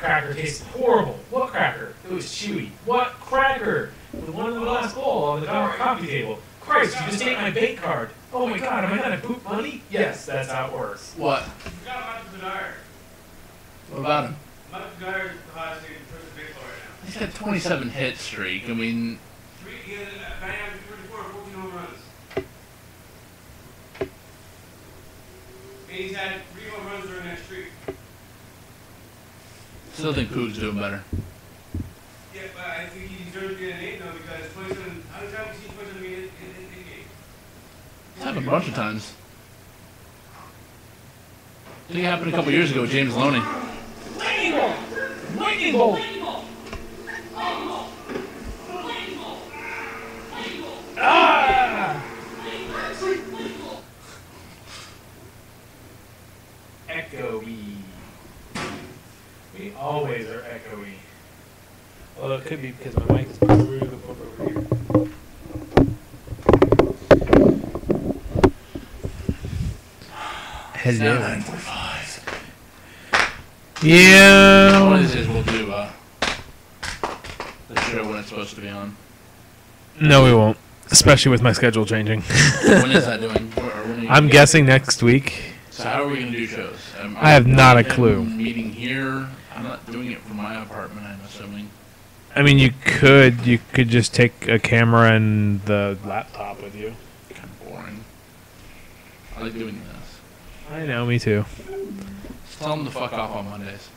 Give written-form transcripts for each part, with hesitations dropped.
cracker tasted horrible. What cracker? It was chewy. What cracker? The one in the glass bowl on the coffee table. Christ, you just ate my bait card. Oh my god, am I gonna poop money? Yes, that's how it works. What? You forgot about the Dyer. What about him? Michael Dyer is the hottest nigga in the first baseball right now. He's got 27 hit streak. I mean, He had a batting average of 34, 14 home runs. And he's had 3 home runs during that streak. still think Poog's doing better. Yeah, but I think he deserves to get an 8 though because 27. How many times have you seen 27 in a game? It's happened a bunch of times. I think it happened a couple years ago with James Loney. Lightning bolt! Lightning bolt! Ah! Echoey. We always are echoey. Well, it could be because my mic is really far over here. Hello. 9:45. Yeah. One of these days we'll do the show when it's supposed to be on. No, we won't. Especially with my schedule changing. When is that doing? I'm guessing next week. So how are we going to do shows? I have not a clue. Meeting here. I'm not doing it from my apartment, I'm assuming. I mean, you could just take a camera and the laptop with you. Kind of boring. I like doing this. I know, me too. Just tell them to fuck off on Mondays.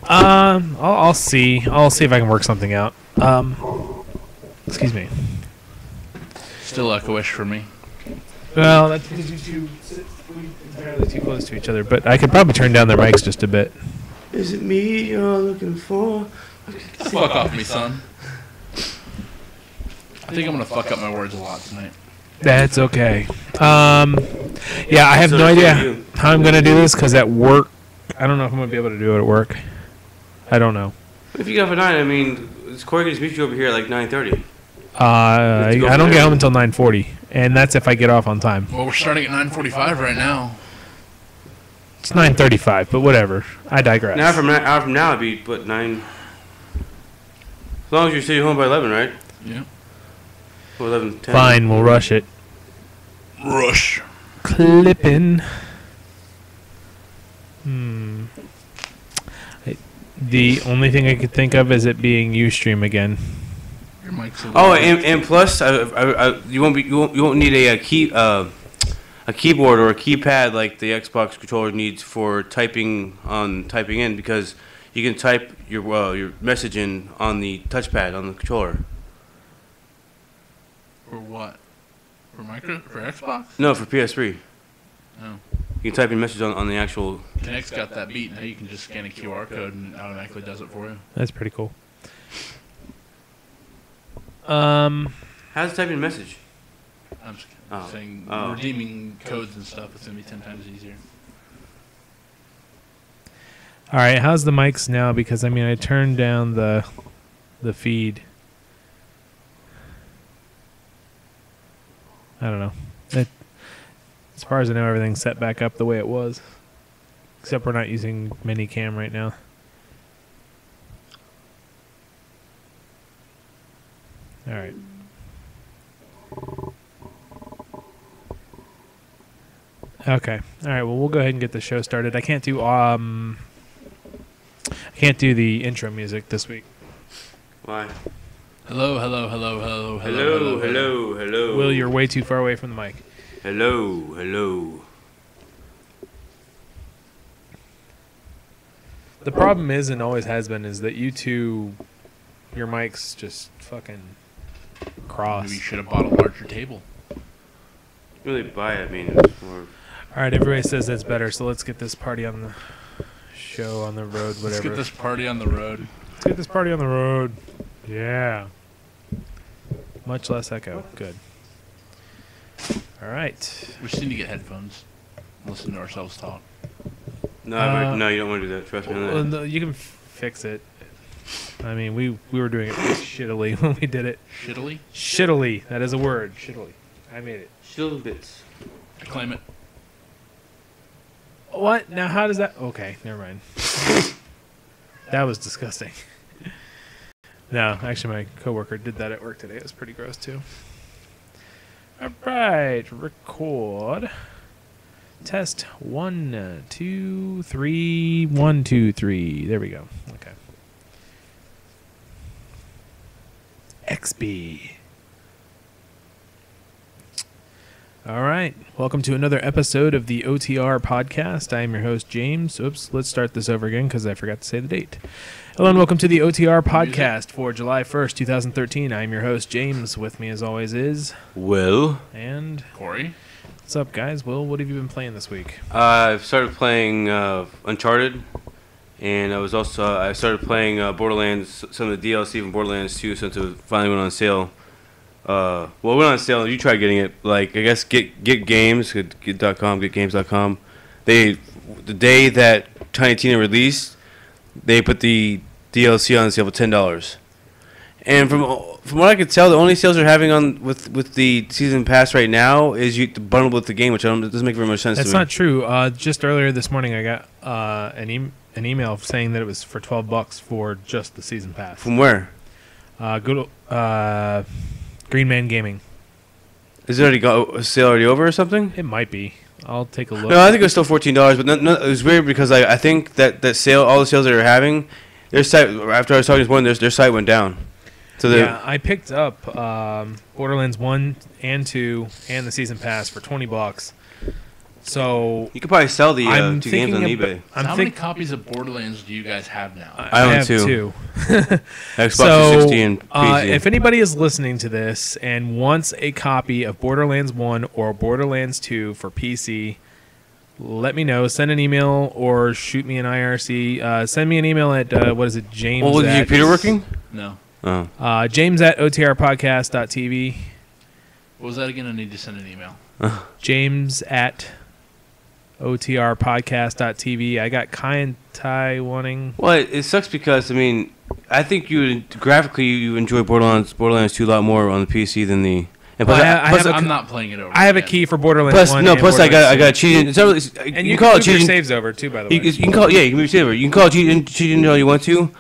I'll see. I'll see if I can work something out. Excuse me. Still echo-ish for me. Well, that's because you two sit entirely too close to each other. But I could probably turn down their mics just a bit. Is it me you're looking for? Fuck off me, son. I think I'm gonna fuck up my words a lot tonight. That's okay. Yeah, I have So no it's idea you. how I'm gonna do this because at work, I don't know if I'm gonna be able to do it at work. I don't know. If you got for 9, I mean, Corey can just meet you over here at like 9:30. I go don't from get there. home until 9:40, and that's if I get off on time. Well, we're starting at 9:45 right now. It's 9:35, but whatever. I digress. An hour from now, it'd be, what, 9? As long as you stay home by 11, right? Yeah. Or 11:10. Fine, we'll rush it. Rush. Clipping. The only thing I could think of is it being Ustream again. Your mic's a Oh, little- and plus, you won't need a keyboard or a keypad like the Xbox controller needs for typing in because you can type your message in on the touchpad on the controller. For what? For Xbox? No, for PS3. No. You can type your message on the actual. Kinect's got that beat. Now you can just scan a QR code and it automatically does it for you. That's pretty cool. How's typing a message? I'm just Oh. saying Oh. redeeming codes and stuff. It's gonna be 10 times easier. All right, how's the mics now? Because I mean, I turned down the feed. I don't know. As far as I know, everything's set back up the way it was, except we're not using Minicam right now. All right. Okay. All right. Well, we'll go ahead and get the show started. I can't do the intro music this week. Why? Hello. Hello. Will, you're way too far away from the mic. Hello. The problem is, and always has been, is that you two, your mics just fucking cross. Maybe you should have bought a larger table. Really buy it. I mean, it's more. All right, everybody says that's better, so let's get this party on the show, on the road, whatever. Let's get this party on the road. Let's get this party on the road. Yeah. Much less echo. Good. All right. We just need to get headphones. Listen to ourselves talk. No, no, you don't want to do that. Trust me on that. Well, no, you can fix it. I mean, we were doing it shittily when we did it. Shittily? Shittily. That is a word. Shittily. I made it. Shill bits. I claim it. What? Now how does that... Okay, never mind. That was disgusting. No, actually my coworker did that at work today. It was pretty gross too. All right, record. Test 1, 2, 3. 1, 2, 3. There we go. Okay. XB. All right. Welcome to another episode of the OtR Podcast. I am your host, James. Oops, let's start this over again because I forgot to say the date. Hello and welcome to the OtR Podcast for July 1st, 2013. I am your host, James. With me, as always, is... Will. And... Corey. What's up, guys? Will, what have you been playing this week? I've started playing Uncharted, and I started playing Borderlands, some of the DLC from Borderlands 2 since it finally went on sale. Well, it went on sale. You tried getting it. Like, I guess Get Games, getgames.com. The day that Tiny Tina released, they put the DLC on sale for $10. And from what I could tell, the only sales they're having on with the season pass right now is you bundle with the game, which it doesn't make very much sense to me. That's not true. Just earlier this morning, I got an email saying that it was for $12 for just the season pass. From where? Green Man Gaming. Is it a sale already over or something? It might be. I'll take a look. No, I think it was still $14, but no, it was weird because I think that sale, all the sales that they're having, their site, after I was talking this morning, their site went down. So yeah, I picked up Borderlands 1 and 2 and the season pass for $20. So you could probably sell the two games on eBay. How many copies of Borderlands do you guys have now? I own two. Xbox 360 and PC. If anybody is listening to this and wants a copy of Borderlands 1 or Borderlands 2 for PC, let me know. Send an email or shoot me an IRC. Send me an email at, what is it, James? Well, is your computer working? No. Oh. James at OTRpodcast.tv. What was that again? I need to send an email. James at OTRpodcast.tv. I got Kai and Ty wanting... Well, it sucks because, I mean, I think graphically you enjoy Borderlands 2 a lot more on the PC than the... And plus, I'm not playing it over. I have a key for Borderlands 1. No, plus I got cheating. It's not really, and you can call move it cheating. your saves over too, by the way. You can call you can move your saves over. You can call it cheating all you want to,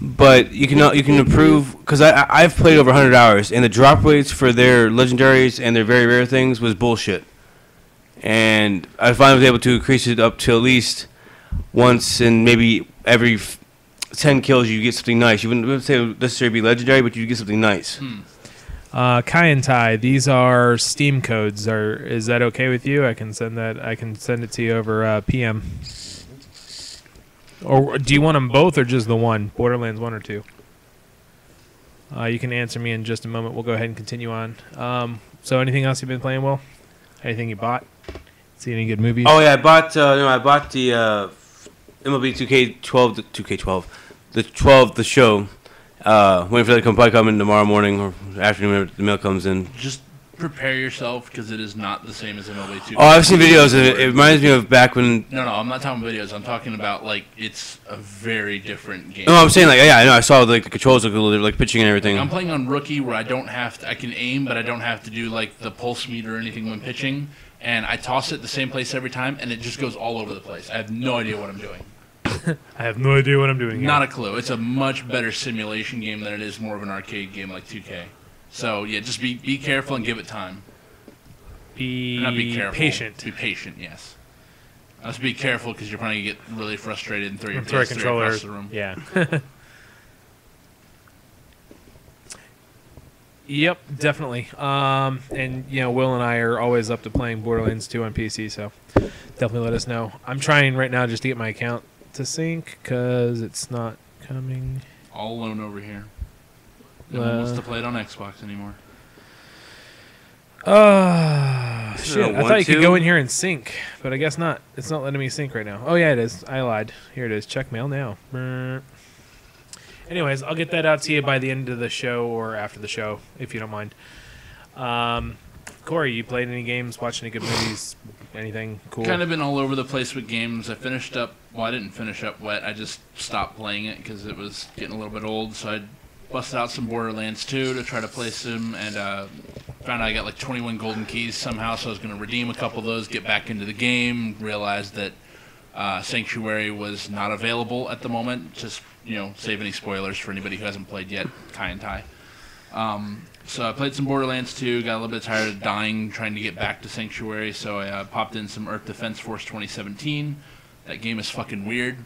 but you can improve because I've played over 100 hours and the drop rates for their legendaries and their very rare things was bullshit. And I finally was able to increase it up to at least once in maybe every 10 kills you get something nice. You wouldn't say it would necessarily be legendary, but you get something nice. Kai and Ty, these are Steam codes. Is that okay with you? I can send it to you over PM. Or do you want them both or just the one? Borderlands 1 or 2? You can answer me in just a moment. We'll go ahead and continue on. So anything else you've been playing, Will? Anything you bought? See any good movies? Oh yeah, I bought the MLB 2K12, the show. Waiting for that to probably come in tomorrow morning or afternoon whenever the mail comes in. Just prepare yourself because it is not the same as MLB 2K. Oh, I've seen videos of it. It reminds me of back when... No, I'm not talking videos. I'm talking about, like, it's a very different game. No, I'm saying, like, yeah, I know. I saw, like, the controls look a little like pitching and everything. Like, I'm playing on Rookie where I can aim, but I don't have to do, like, the pulse meter or anything when pitching. And I toss it the same place every time, and it just goes all over the place. I have no idea what I'm doing. I have no idea what I'm doing here. Not a clue. It's a much better simulation game than it is more of an arcade game like 2K. So, yeah, just be careful and give it time. Not be careful. Patient. Be patient, yes. Just be careful because you're probably going to get really frustrated and throw your PS3 controller across the room. Yeah. Yep, definitely. And, Will and I are always up to playing Borderlands 2 on PC, so definitely let us know. I'm trying right now just to get my account to sync because it's not coming. All alone over here. No one wants to play it on Xbox anymore. Shit. I thought you could go in here and sync, but I guess not. It's not letting me sync right now. Oh, yeah, it is. I lied. Here it is. Check mail now. Anyways, I'll get that out to you by the end of the show or after the show, if you don't mind. Corey, you played any games, watched any good movies, anything cool? Kind of been all over the place with games. I didn't finish up Wet. I just stopped playing it because it was getting a little bit old, so I busted out some Borderlands 2 to try to play some, and found out I got like 21 golden keys somehow, so I was going to redeem a couple of those, get back into the game, realized that Sanctuary was not available at the moment. Just, save any spoilers for anybody who hasn't played yet, Kai and Tai. So I played some Borderlands 2, got a little bit tired of dying, trying to get back to Sanctuary, so I popped in some Earth Defense Force 2017. That game is fucking weird.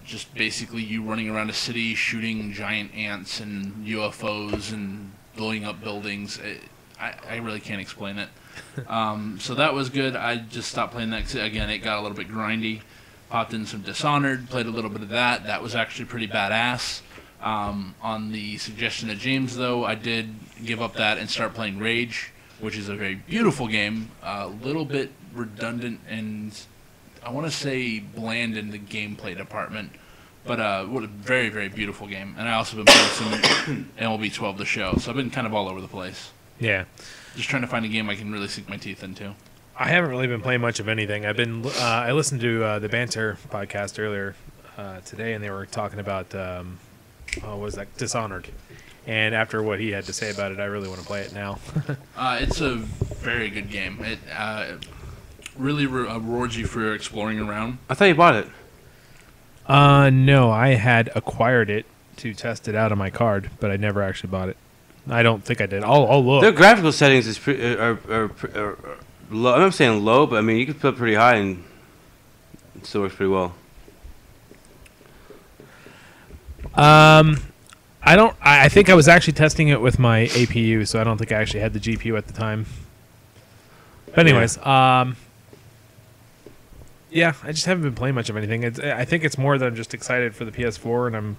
Just basically you running around a city shooting giant ants and UFOs and blowing up buildings. I really can't explain it. So that was good. I just stopped playing that 'cause, again, it got a little bit grindy. Popped in some Dishonored, played a little bit of that. That was actually pretty badass. On the suggestion of James, though, I did give up that and start playing Rage, which is a very beautiful game. A little bit redundant and I want to say bland in the gameplay department, but what a very, very beautiful game. And I also been playing some MLB 12 The Show, so I've been kind of all over the place. Yeah. Just trying to find a game I can really sink my teeth into. I haven't really been playing much of anything. I listened to the Banter podcast earlier today, and they were talking about what was that, Dishonored. And after what he had to say about it, I really want to play it now. It's a very good game. It really rewards you for exploring around. I thought you bought it. No, I had acquired it to test it out on my card, but I never actually bought it. I don't think I did. I'll look. Their graphical settings are low. I'm not saying low, but I mean you can put pretty high and it still works pretty well. I think I was actually testing it with my APU, so I don't think I actually had the GPU at the time. But anyways, yeah, I just haven't been playing much of anything. I think it's more that I'm just excited for the PS4, and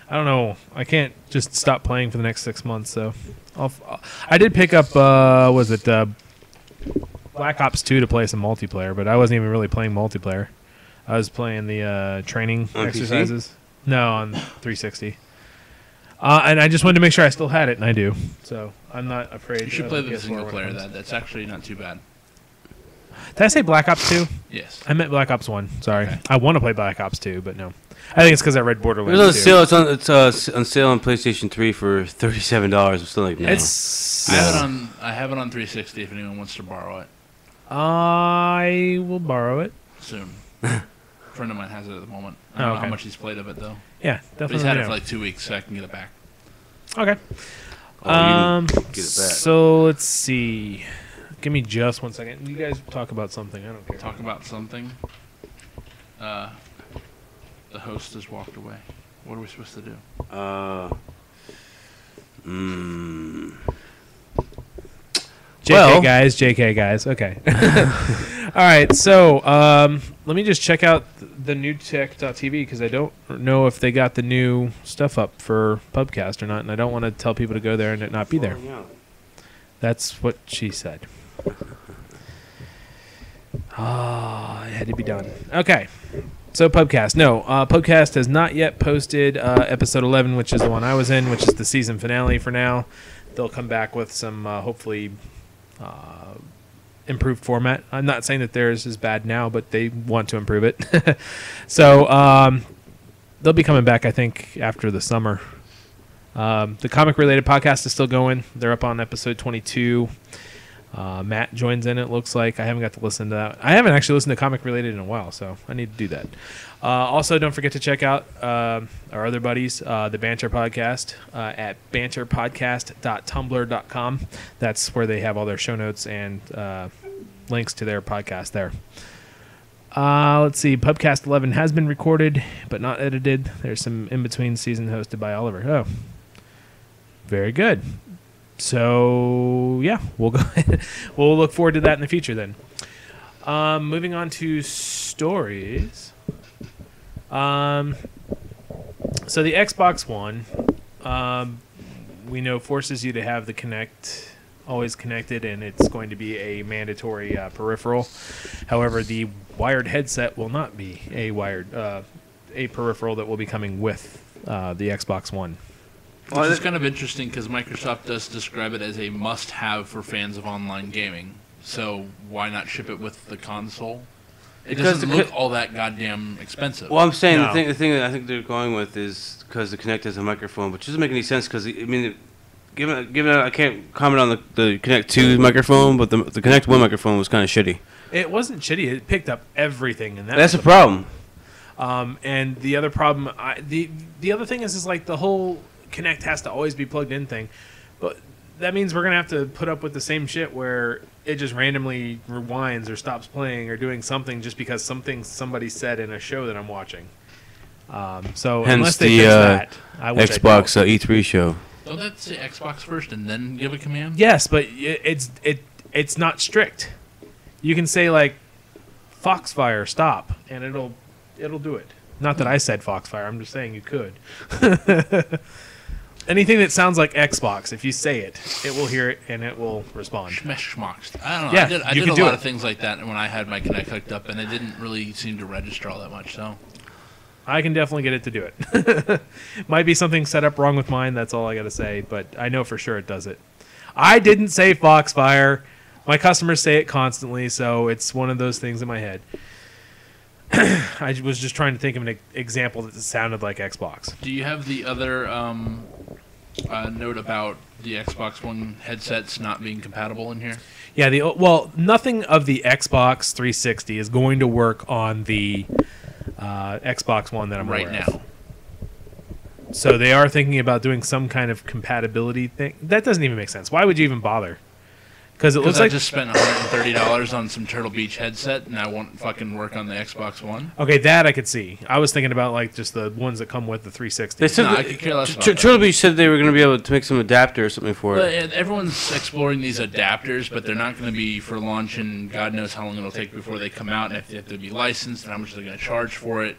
I don't know, I can't just stop playing for the next 6 months. So, I did pick up Black Ops 2 to play some multiplayer, but I wasn't even really playing multiplayer. I was playing the training on exercises. PC? No, on 360. And I just wanted to make sure I still had it, and I do. So I'm not afraid. You should play the PS4 single when it player. comes. That's actually not too bad. Did I say Black Ops 2? Yes. I meant Black Ops 1. Sorry. Okay. I want to play Black Ops 2, but no. I think it's because I read It Borderlands was on 2. sale. It's on sale on PlayStation 3 for $37. I'm still like, no. It's. I have it on 360 if anyone wants to borrow it I will borrow it. soon. A friend of mine has it at the moment. I don't know how much he's played of it though. Yeah, But definitely. he's had it for like 2 weeks, so I can get it back. Okay. Oh, you can get it back. So let's see. Give me just 1 second. You guys talk about something. I don't care. Talk about something. The host has walked away. What are we supposed to do? JK guys. Okay. All right. So let me just check out the new tech.tv because I don't know if they got the new stuff up for Pubcast or not, and I don't want to tell people to go there and it not be there. That's what she said. It had to be done. Okay. So Pubcast. No, Pubcast has not yet posted episode 11, which is the one I was in, which is the season finale for now. They'll come back with some, hopefully, improved format. I'm not saying that theirs is bad now, but they want to improve it. So they'll be coming back, I think, after the summer. The comic-related podcast is still going. They're up on episode 22. Matt joins in, it looks like. I haven't got to listen to that. I haven't actually listened to comic related in a while, so I need to do that. Also, don't forget to check out our other buddies, the Banter Podcast, at banterpodcast.tumblr.com. That's where they have all their show notes and links to their podcast there. Let's see. Pubcast 11 has been recorded, but not edited. There's some in-between season hosted by Oliver. Oh, very good. So, yeah, we'll go ahead. We'll look forward to that in the future then. Moving on to stories. So the Xbox One, we know forces you to have the Kinect always connected, and it's going to be a mandatory peripheral. However, the wired headset will not be a wired a peripheral that will be coming with the Xbox One. Which is kind of interesting because Microsoft does describe it as a must-have for fans of online gaming. So why not ship it with the console? It doesn't look all that goddamn expensive. Well, I'm saying No. the thing that I think they're going with is because the Kinect has a microphone, which doesn't make any sense because, I mean, I can't comment on the Connect 2 microphone, but the Connect 1 microphone was kind of shitty. It wasn't shitty. It picked up everything, and That's a problem. And the other problem, the other thing is like the whole Connect has to always be plugged in thing, but that means we're gonna have to put up with the same shit where it just randomly rewinds or stops playing or doing something just because somebody said in a show that I'm watching. So Hence unless they the fix that, Xbox E3 show. Don't that say Xbox first and then give a command? Yes, but it's not strict. You can say like Foxfire stop, and it'll do it. Not that I said Foxfire. I'm just saying you could. Anything that sounds like Xbox, if you say it, it will hear it and it will respond. Schmesh schmox. I don't know. Yeah, I did a lot of things like that when I had my Kinect hooked up, and it didn't really seem to register all that much. So I can definitely get it to do it. Might be something set up wrong with mine. That's all I got to say. But I know for sure it does it. I didn't say Foxfire. My customers say it constantly, so it's one of those things in my head. I was just trying to think of an example that sounded like Xbox. do you have the other note about the Xbox One headsets not being compatible in here? Yeah, nothing of the Xbox 360 is going to work on the Xbox One that I'm Right aware now. of. So they are thinking about doing some kind of compatibility thing. That doesn't even make sense. Why would you even bother? Because it looks I like just spent $130 on some Turtle Beach headset, and I won't fucking work on the Xbox One. okay, that I could see. I was thinking about like just the ones that come with the 360. They said No, that- I could care less about Turtle Beach said they were going to be able to make some adapter or something for But it. everyone's exploring these adapters, but they're not going to be for launch, and God knows how long it'll take before they come out, and if they have to be licensed, and how much they're going to charge for it.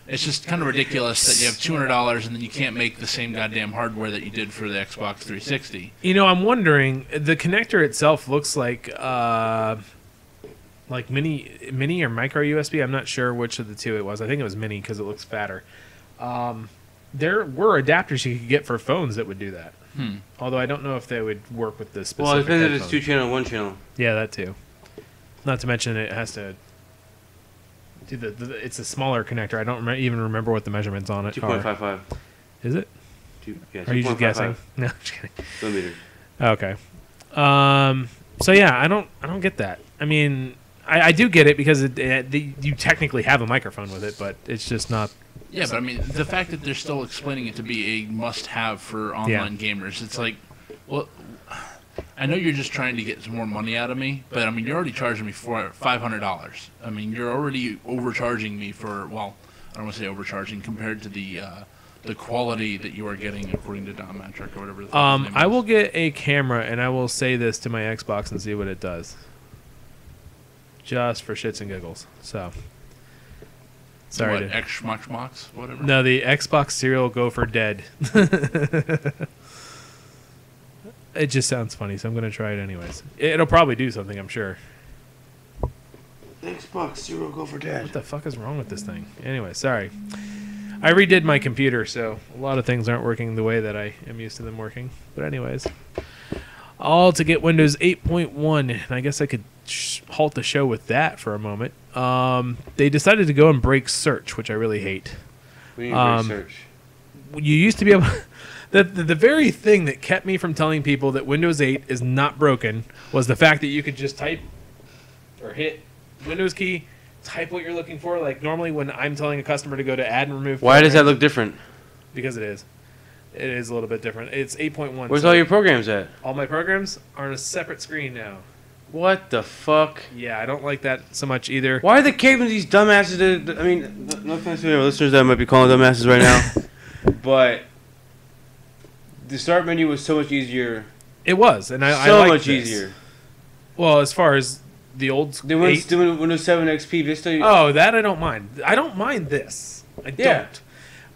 It's just kind of ridiculous that you have $200 and then you can't make the same goddamn hardware that you did for the Xbox 360. You know, I'm wondering. The connector itself looks like mini or micro USB. I'm not sure which of the two it was. I think it was mini because it looks fatter. There were adapters you could get for phones that would do that. Although I don't know if they would work with this specific Well, it depends if it's headphone. 2-channel, 1-channel. Yeah, that too. Not to mention it has to do it's a smaller connector. I don't even remember what the measurements on it are. 2.55. Is it? Yeah, Are you just 2.55 guessing? No, just kidding. millimeters. Okay. So yeah, I don't get that. I mean, I do get it because you technically have a microphone with it, but it's just not. Yeah, but I mean, the fact that they're still explaining it to be a must-have for online gamers, it's like, well, I know you're just trying to get some more money out of me, but I mean, you're already charging me for $500. I mean, you're already overcharging me for, well, I don't want to say overcharging compared to the quality that you are getting according to Don Matrick or whatever. The fuck his name I is. will get a camera and I will say this to my Xbox and see what it does. Just for shits and giggles. So. Sorry. What, X schmuck whatever? No, the Xbox serial Gopher dead. It just sounds funny, so I'm going to try it anyways. It'll probably do something, I'm sure. Xbox Zero Go for Dead. What the fuck is wrong with this thing? Anyway, sorry. I redid my computer, so a lot of things aren't working the way that I am used to them working. But anyways, all to get Windows 8.1, and I guess I could halt the show with that for a moment. They decided to go and break search, which I really hate. We need to search. You used to be able... The very thing that kept me from telling people that Windows 8 is not broken was the fact that you could just type or hit Windows key, type what you're looking for. Like normally when I'm telling a customer to go to add and remove. Why does that programs- look different? Because it is. It is a little bit different. It's 8.1. Where's so all your programs at? all my programs are on a separate screen now. What the fuck? Yeah, I don't like that so much either. Why are they caving these dumbasses to... I mean, no offense to our listeners that might be calling dumbasses right now. But... the start menu was so much easier. It was, and I So liked much this. easier. Well, as far as the old The 8, Windows 7 XP Vista. oh, that I don't mind. I don't mind this. I Yeah. don't.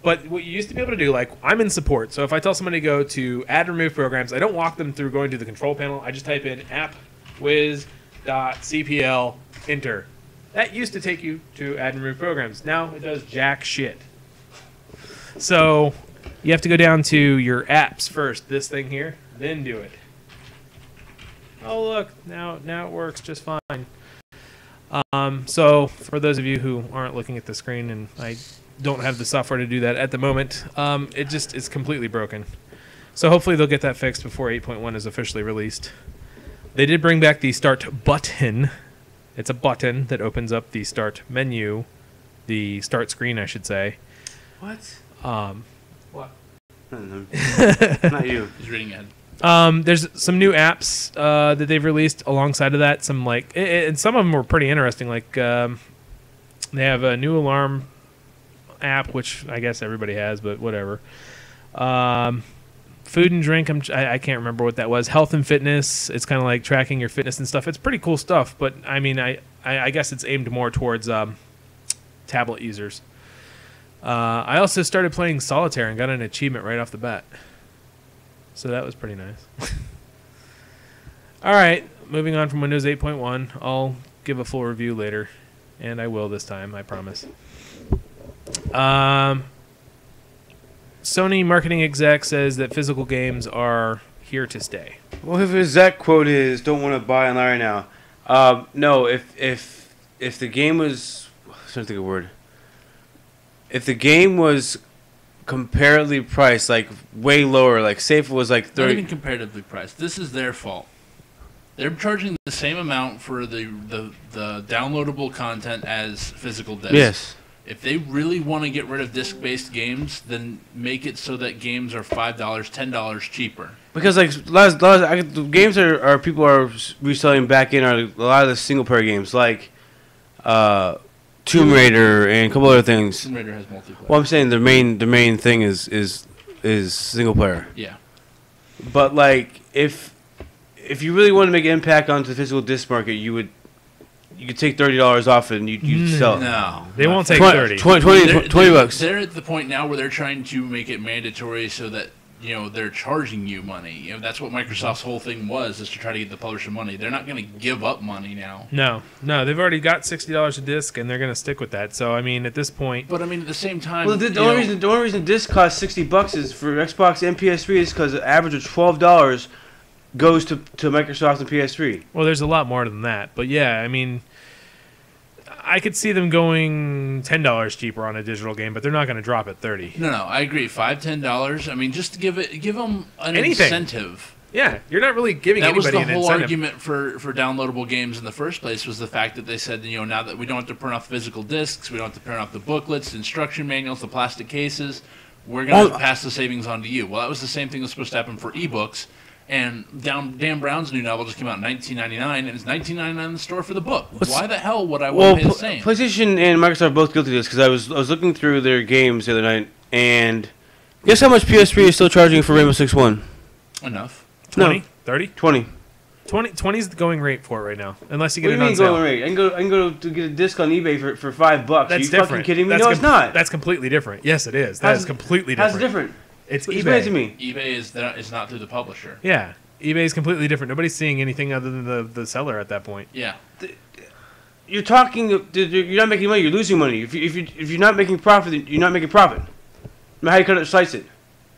But what you used to be able to do, like, I'm in support, so if I tell somebody to go to add remove programs, I don't walk them through going to the control panel. I just type in app.wiz.cpl, enter. That used to take you to add and remove programs. Now it does jack shit. So you have to go down to your apps first, this thing here, then do it. Oh, look, now it works just fine. So for those of you who aren't looking at the screen, and I don't have the software to do that at the moment, it's completely broken. So hopefully they'll get that fixed before 8.1 is officially released. They did bring back the start button. It's a button that opens up the start menu, the start screen, I should say. What? What? Not you. He's reading ahead. There's some new apps that they've released alongside of that. Some and some of them were pretty interesting. Like they have a new alarm app, which I guess everybody has, but whatever. Food and drink, I can't remember what that was. Health and fitness, it's kind of like tracking your fitness and stuff. It's pretty cool stuff, but I mean, I guess it's aimed more towards tablet users. I also started playing solitaire and got an achievement right off the bat. So that was pretty nice. All right, moving on from Windows 8.1. I'll give a full review later, and I will this time, I promise. Sony marketing exec says that physical games are here to stay. Well, if his exact quote is, "Don't want to buy online right now." No, if the game was, I'm trying to think of a word. If the game was comparatively priced, like way lower, like say if it was like Not 30. even comparatively priced. This is their fault. They're charging the same amount for the downloadable content as physical discs. Yes. If they really want to get rid of disc-based games, then make it so that games are $5, $10 cheaper. Because like the games are people are reselling back in are a lot of the single player games like Tomb Raider and a couple other things. Tomb Raider has multiplayer. Well, I'm saying the main thing is single player. Yeah. But like if you really want to make an impact onto the physical disc market, you could take $30 off it and you'd sell it. No. They won't take 20 $30. 20 bucks. They're at the point now where they're trying to make it mandatory so that, they're charging you money. That's what Microsoft's whole thing was, is to try to get the publisher money. They're not going to give up money now. No, they've already got $60 a disc, and they're going to stick with that. So, I mean, at this point... But, I mean, at the same time... Well, the only reason disc costs $60 is for Xbox and PS3 is because the average of $12 goes to Microsoft and PS3. Well, there's a lot more than that. But, yeah, I mean... I could see them going $10 cheaper on a digital game, but they're not going to drop it $30. No, I agree. $5, $10. I mean, just to give them an Anything. incentive. Yeah, you're not really giving That was anybody the an whole incentive. argument for downloadable games in the first place, was the fact that they said, now that we don't have to print off physical discs, we don't have to print off the booklets, the instruction manuals, the plastic cases, we're going to pass the savings on to you. Well, that was the same thing that was supposed to happen for ebooks. And Dan Brown's new novel just came out in $19.99, and it's $19.99 in the store for the book. Why the hell would I want to pay the same? PlayStation and Microsoft are both guilty of this because I was looking through their games the other night, and guess how much PS3 is still charging for Rainbow Six 1? Enough. 20? No. 30? 20. 20 is the going rate for it right now, unless you What get do it you on mean sale. going rate? I can go to get a disc on eBay for $5. Are That's you different. fucking kidding me? That's No, it's not. That's completely different. Yes, it is. That How's is it- completely different. How's it different? It's Explain it eBay. to me. eBay is not through the publisher. Yeah, eBay is completely different. Nobody's seeing anything other than the seller at that point. Yeah. You're you're not making money. You're losing money. If you're not making profit, then you're not making profit. No matter how you cut it, slice it.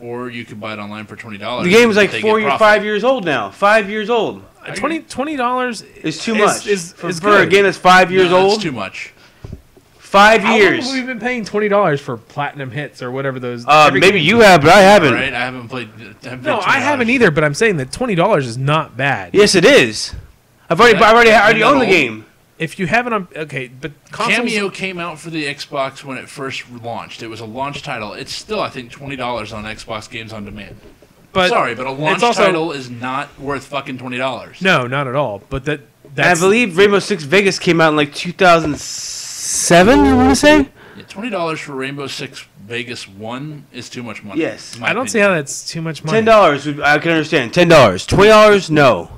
Or you could buy it online for $20. The game is like They 5 years old now. 5 years old. $20 It's too much. Is for a good. game that's 5 years No, old. That's too much. 5 How years. long have we been paying $20 for platinum hits or whatever those? Maybe you have, but I haven't. Right? I haven't played. No, I haven't either. But I'm saying that $20 is not bad. Yes, it is. I've already owned the game. If you have it on, okay, but consoles, Cameo came out for the Xbox when it first launched. It was a launch title. It's still, I think, $20 on Xbox Games on Demand. but Sorry, but a launch it's also- title is not worth fucking $20. No, not at all. But And that's I believe Rainbow Six Vegas came out in like 2007. I want to say. Yeah, $20 for Rainbow Six Vegas 1 is too much money. Yes. in my I don't see opinion. how that's too much money. $10. I can understand. $10. $20. No.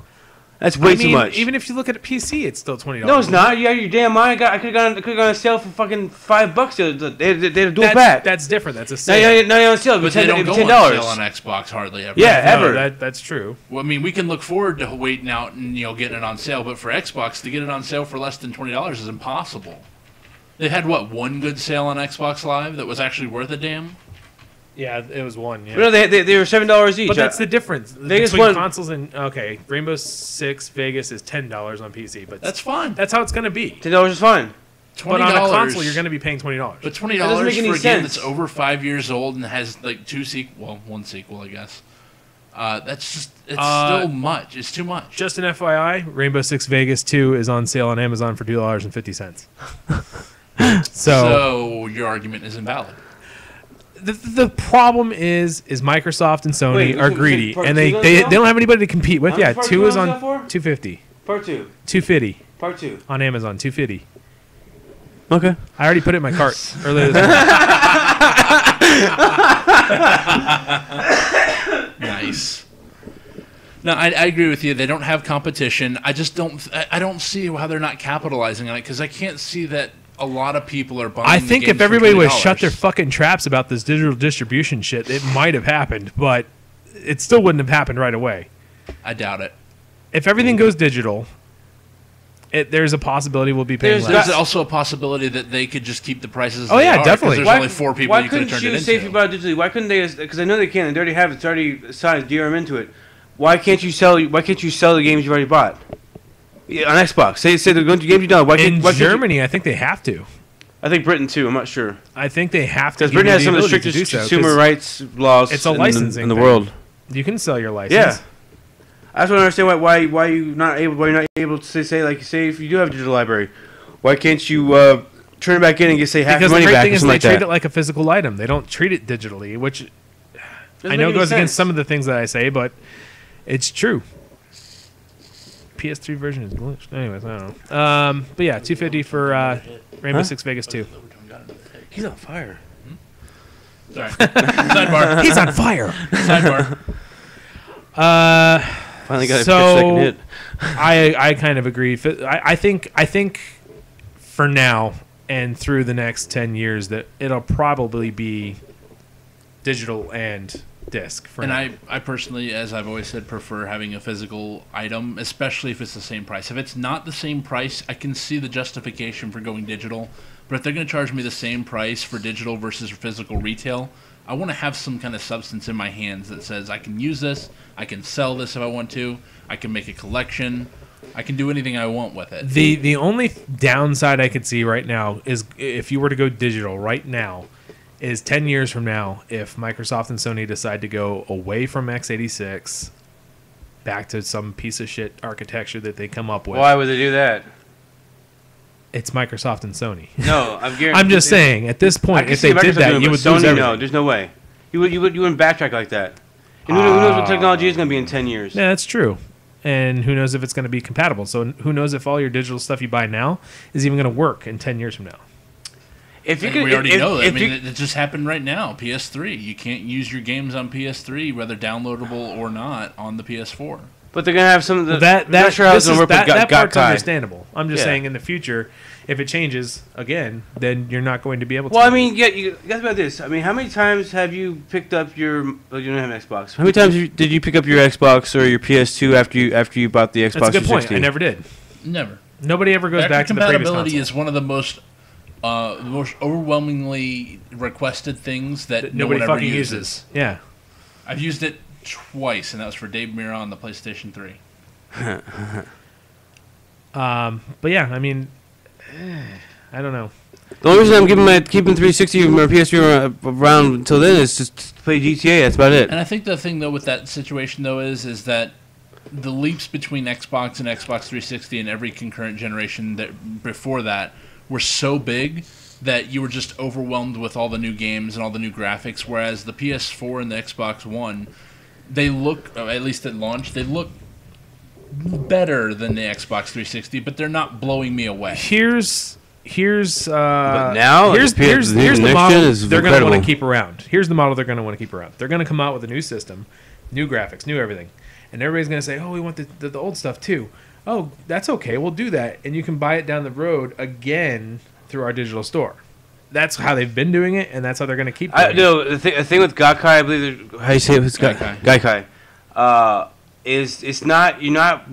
That's way I mean, too much. Even if you look at a PC, it's still $20. No, it's not. You out of your damn mind. I could have gone on sale for fucking $5. They had a dual pack. That's different. That's a Now sale. you're on sale. But It's they don't go $10. on sale on Xbox hardly ever. Yeah, No, ever. that's true. Well, I mean, we can look forward to waiting out and getting it on sale, but for Xbox to get it on sale for less than $20 is impossible. They had one good sale on Xbox Live that was actually worth a damn. Yeah, it was one. Yeah. No, they were $7 each. But that's the difference Vegas between won- consoles and Rainbow Six Vegas is $10 on PC, but That's fine. that's how it's going to be. $10 is fine. But on a console, you're going to be paying $20. But $20 That doesn't make any for a game sense. that's over 5 years old and has like one sequel, I guess. That's just it's still much. It's too much. Just an FYI, Rainbow Six Vegas 2 is on sale on Amazon for $2.50. So your argument is invalid. The problem is Microsoft and Sony Wait, are so greedy, part and two they, is on they sale? don't have anybody to compete with. How Yeah, much part 2 two is on on sale for? $250. Part 2. $250 Part 2. on Amazon. $250. Okay. I already put it in my cart earlier this morning. Nice. No, I agree with you. They don't have competition. I just don't. I don't see how they're not capitalizing on it because I can't see that a lot of people are buying. I the think games if for everybody would $20. shut their fucking traps about this digital distribution shit, it might have happened, but it still wouldn't have happened right away. I doubt it. If everything goes digital, there's a possibility we'll be paying There's less. also a possibility that they could just keep the prices. Oh, they yeah, are, 'cause definitely. There's only 4 people Why you could have couldn't turned you it say if you into. bought it digitally? Why couldn't they? Because I know they can. They already have it. It's already assigned DRM into it. Why can't you sell? Why can't you sell the games you already bought? Yeah, on Xbox. Say they're going to games you done. Why In can't you- Germany, I think they have to. I think Britain too. I'm not sure. I think they have to. Because give Britain you has some of the ability to strictest do so, consumer 'cause rights laws it's a in licensing in the thing. world. You can sell your license. Yeah. I just want to understand why you're not able to say if you do have a digital library, why can't you turn it back in and get half Because the money the great back thing or is something they like treat that? it like a physical item. They don't treat it digitally, which Doesn't I know make any goes against sense. some of the things that I say, but it's true. PS3 version is glitched. Anyways, I don't know. But yeah, $250 for Rainbow Six Vegas 2. He's on fire. Sorry. Sidebar. He's on fire. Sidebar. Finally got a So- second hit. I kind of agree. I think for now and through the next 10 years that it'll probably be digital and disc. For And now. I personally, as I've always said, prefer having a physical item, especially if it's the same price. If it's not the same price, I can see the justification for going digital. But if they're going to charge me the same price for digital versus physical retail, I want to have some kind of substance in my hands that says I can use this, I can sell this if I want to, I can make a collection, I can do anything I want with it. The only downside I could see right now is if you were to go digital right now, is 10 years from now, if Microsoft and Sony decide to go away from x86 back to some piece of shit architecture that they come up with. Why would they do that? It's Microsoft and Sony. No, I'm guaranteed. I'm just saying, at this I point, can if see they did Microsoft that, doing it, you but would Sony, lose everything. no, there's no way. You wouldn't backtrack like that. And who knows what technology is going to be in 10 years? Yeah, that's true. And who knows if it's going to be compatible. So who knows if all your digital stuff you buy now is even going to work in 10 years from now. If you And could, we already know that. I if mean, you, it just happened right now. PS3. You can't use your games on PS3, whether downloadable or not, on the PS4. but they're going to have some of the. Well, that I'm not sure how it's going to work that with part's Gakkai. understandable. I'm just Yeah. saying in the future, if it changes again, then you're not going to be able to. Well, I mean, yeah, you guys about this. I mean, how many times have you picked up your? Well, you don't have an Xbox. How many times did you pick up your Xbox or your PS2 after you bought the Xbox that's a good point. 360? I never did. Never. Nobody ever goes back to the previous compatibility console. is one of the most overwhelmingly requested things that no Nobody one ever fucking uses. uses. Yeah. I've used it twice, and that was for Dave Mirra on the PlayStation 3. But yeah, I mean, I don't know. The only reason I'm keeping 360 or PS3 around until then is just to play GTA. That's about it. And I think the thing, though, with that situation, though, is that the leaps between Xbox and Xbox 360 and every concurrent generation that before that were so big that you were just overwhelmed with all the new games and all the new graphics, whereas the PS4 and the Xbox One, they look, at least at launch, they look better than the Xbox 360, but they're not blowing me away. Here's But now, here's the the next model gen is they're going to want incredible. to keep around. Here's the model they're going to want to keep around. They're going to come out with a new system, new graphics, new everything, and everybody's going to say, "Oh, we want the old stuff too." Oh, that's okay. We'll do that, and you can buy it down the road again through our digital store. That's how they've been doing it, and that's how they're going to keep doing it. No, the thing with Gakkai, I believe, how you say it? It's Gakkai. Is it's not you're not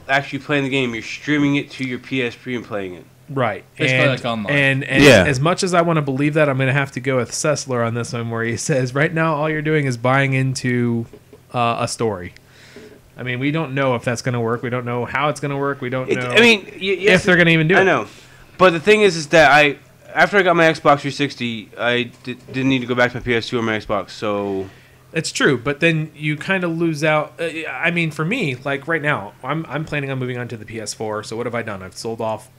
actually playing the game. You're streaming it to your PS3 and playing it. Right. Basically and, like online. And Yeah. as much as I want to believe that, I'm going to have to go with Sessler on this one, where he says, right now, all you're doing is buying into a story. I mean, we don't know if that's going to work. We don't know how it's going to work. We don't know I mean, yes, if they're going to even do it. I know, but the thing is that after I got my Xbox 360, I didn't need to go back to my PS2 or my Xbox. So It's true, but then you kind of lose out. I mean, for me, like right now, I'm planning on moving on to the PS4. So what have I done? I've sold off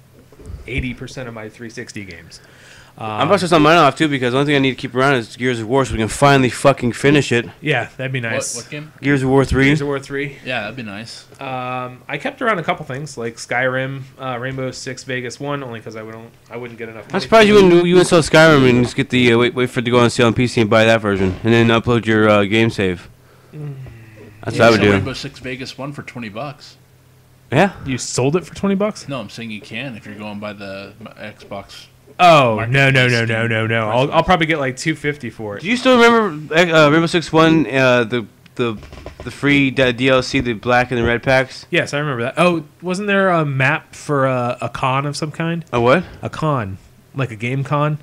80% of my 360 games. I'm about to sell mine off too because the only thing I need to keep around is Gears of War so we can finally fucking finish it. Yeah, that'd be nice. What game? Gears of War 3. Gears of War 3. Yeah, that'd be nice. I kept around a couple things like Skyrim, Rainbow Six Vegas 1, only because I wouldn't get enough. I'm surprised you wouldn't sell Skyrim and just get the wait for it to go on sale on PC and buy that version and then upload your game save. That's what I would do. Rainbow Six Vegas 1 for $20. Yeah. You sold it for $20? No, I'm saying you can if you're going by the Xbox. Oh no! I'll probably get like $250 for it. Do you still remember Rainbow Six 1? The free DLC, the black and the red packs. Yes, I remember that. Oh, wasn't there a map for a con of some kind? A what? A con, like a game con.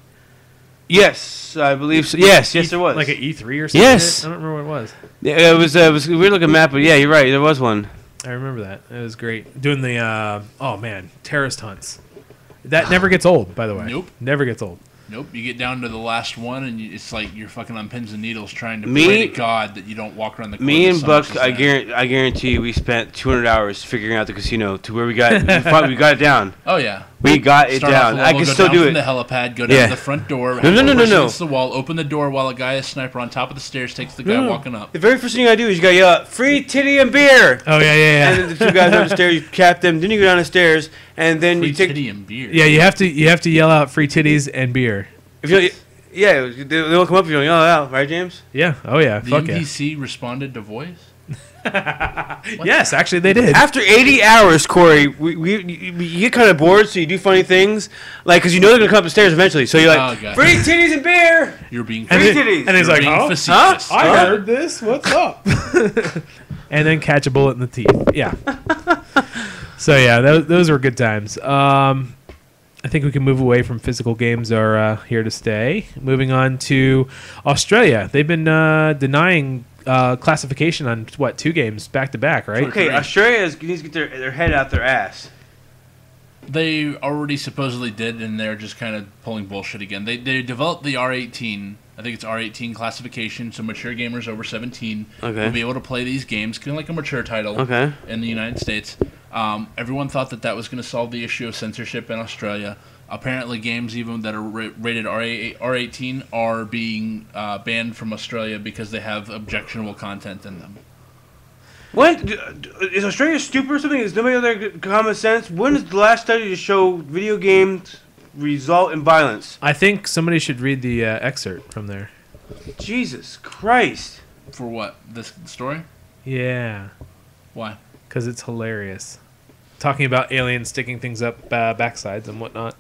Yes, I believe so. Yes, there was. Like an E3 or something. Yes. I don't remember what it was. Yeah, it was a weird looking map, but yeah, you're right. There was one. I remember that. It was great. Doing the terrorist hunts. That never gets old, by the way. Nope. Never gets old. Nope. You get down to the last one, and it's like you're fucking on pins and needles trying to pray to God that you don't walk around the corner. Me and Buck, I guarantee you, we spent 200 hours figuring out the casino to where we got we got it down. Oh yeah. We got it down. I can still do it. From the helipad, go down to the front door. No. The wall, open the door while a guy, a sniper on top of the stairs, takes the guy walking up. The very first thing you gotta do is you gotta yell out, "Free titty and beer!" Oh yeah. And then the two guys up the stairs, you cap them. Then you go down the stairs, and then Free you take titty and beer. Yeah, you have to yell out free titties and beer. If you, yeah, they don't come up if you don't yell it out, right, James? Yeah. Oh yeah. The Fuck NPC responded to voice. Yes, actually they did. After 80 hours, Corey, you get kind of bored, so you do funny things, like because you know they're gonna come up the stairs eventually. So you're like, "Free titties and beer." You're being free titties, and he's like, "Huh? I heard this. What's up?" And then catch a bullet in the teeth. Yeah. So yeah, those were good times. I think we can move away from physical games are here to stay. Moving on to Australia. They've been denying classification on, 2 games back to back, right? Okay, Australia needs to get their head out their ass. They already supposedly did, and they're just kind of pulling bullshit again. They developed the R18. I think it's R18 classification, so mature gamers over 17 will be able to play these games, kind of like a mature title in the United States. Everyone thought that was going to solve the issue of censorship in Australia. Apparently, games even that are rated R18 are being banned from Australia because they have objectionable content in them. When is Australia stupid or something? Is nobody other common sense? When is the last study to show video games result in violence? I think somebody should read the excerpt from there. Jesus Christ! For what? This story? Yeah. Why? Because it's hilarious. Talking about aliens sticking things up backsides and whatnot.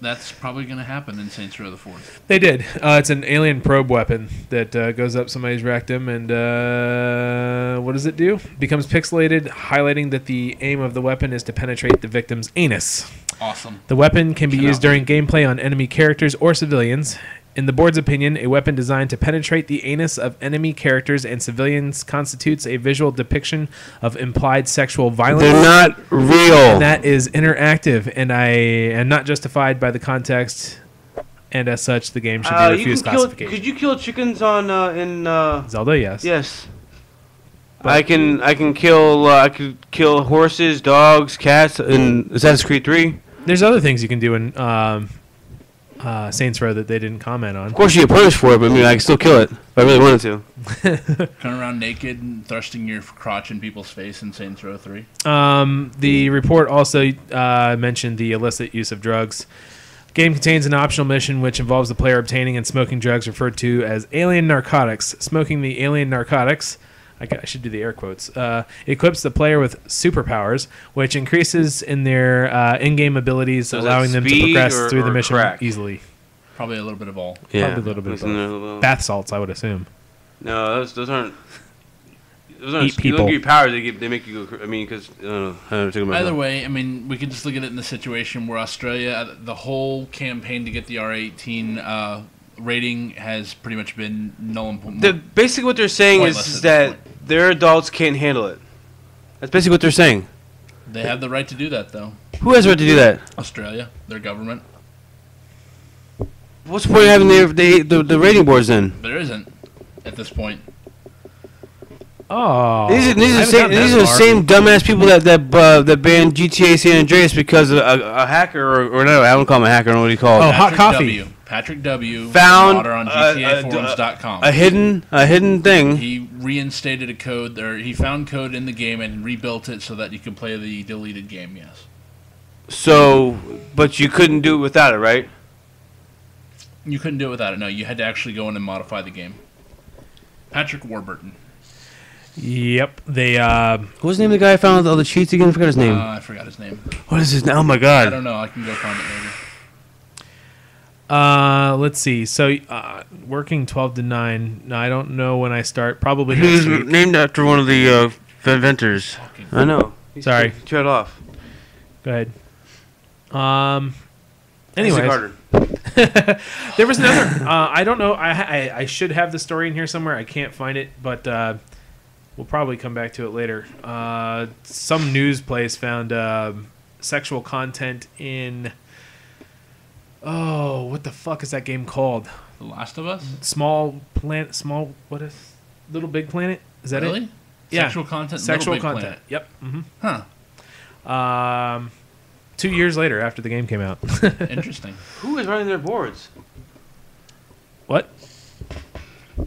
That's probably going to happen in Saints Row the 4th. They did. It's an alien probe weapon that goes up somebody's rectum and what does it do? Becomes pixelated, highlighting that the aim of the weapon is to penetrate the victim's anus. Awesome. The weapon can be used during gameplay on enemy characters or civilians. In the board's opinion, a weapon designed to penetrate the anus of enemy characters and civilians constitutes a visual depiction of implied sexual violence. They're not real. And that is interactive, and I am not justified by the context, and as such, the game should be refused classification. Could you kill chickens on in Zelda? Yes. Yes. But I could kill horses, dogs, cats in Assassin's Creed 3. There's other things you can do in Saints Row that they didn't comment on. Of course, you get punished for it, but I mean, I can still kill it if I really wanted to. Going around naked and thrusting your crotch in people's face in Saints Row 3. The report also mentioned the illicit use of drugs. Game contains an optional mission which involves the player obtaining and smoking drugs referred to as alien narcotics. Smoking the alien narcotics, I should do the air quotes, equips the player with superpowers, which increases in their in-game abilities, So allowing them to progress through the mission crack? easily. Probably a little bit of all. Yeah, Probably a little bit of Isn't there a both. little- Bath salts, I would assume. No, those aren't. Those aren't. Eat You people. don't give you powers. They make you go. I mean, because I don't know. I don't know Either way, I mean, we could just look at it in the situation where Australia, the whole campaign to get the R18 rating has pretty much been null and basically what they're saying Pointless is at that this point. their adults can't handle it. That's basically what they're saying. They have the right to do that, though. Who has the right to do that? Australia, their government. What's the point of having the rating boards then? There isn't at this point. Oh, These are I haven't gotten the that far. same dumbass people that banned GTA San Andreas because a hacker or no, I don't call him a hacker. I don't know what he called. Oh, hot coffee. Patrick W. Found OtR on GTAforums.com. a hidden thing. He reinstated a code, or he found code in the game and rebuilt it so that you could play the deleted game. Yes. So, but you couldn't do it without it, right? You couldn't do it without it. No, you had to actually go in and modify the game. Patrick Warburton. Yep. They What was the name of the guy who found all the cheats again? I forgot his name. I forgot his name. What is his name? Oh my I god. don't know. I can go find it later. let's see. So working 12 to 9. No, I don't know when I start. Probably He next was week. named after one of the inventors. I know. Sorry. Shut off. Go ahead. Isaac Anyways, Carter. there was another. I don't know. I should have the story in here somewhere. I can't find it, but we'll probably come back to it later. Some news place found sexual content in. Oh, what the fuck is that game called? The Last of Us? Small Planet. Small. What is? Little Big Planet? Is that Really? it? Yeah. Sexual content? Sexual Little Big content. Yep. Mm-hmm. Planet. 2 years later, after the game came out. Interesting. Who is running their boards? What?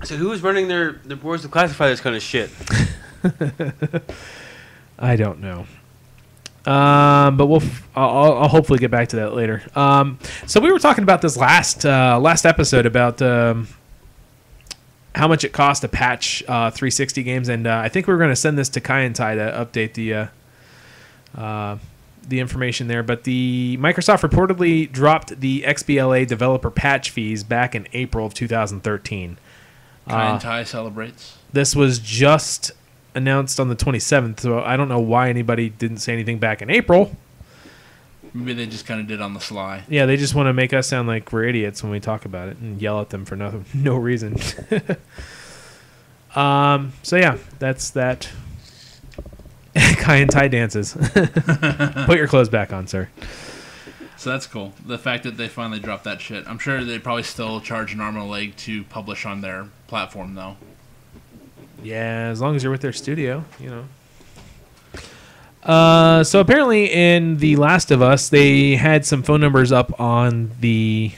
I said, who is running their boards to classify this kind of shit? I don't know. But I'll hopefully get back to that later. So we were talking about this last episode about how much it cost to patch 360 games, and I think we were going to send this to Kai and Tai to update the information there. But the Microsoft reportedly dropped the XBLA developer patch fees back in April of 2013. Kai and Tai celebrates. This was just announced on the 27th, so I don't know why anybody didn't say anything back in April. Maybe they just kind of did on the sly. Yeah, they just want to make us sound like we're idiots when we talk about it and yell at them for no reason. So yeah, that's that. Kai and Tai dances. Put your clothes back on, sir. So that's cool. The fact that they finally dropped that shit. I'm sure they probably still charge an arm and a leg to publish on their platform, though. Yeah, as long as you're with their studio, you know. So apparently in The Last of Us, they had some phone numbers up on the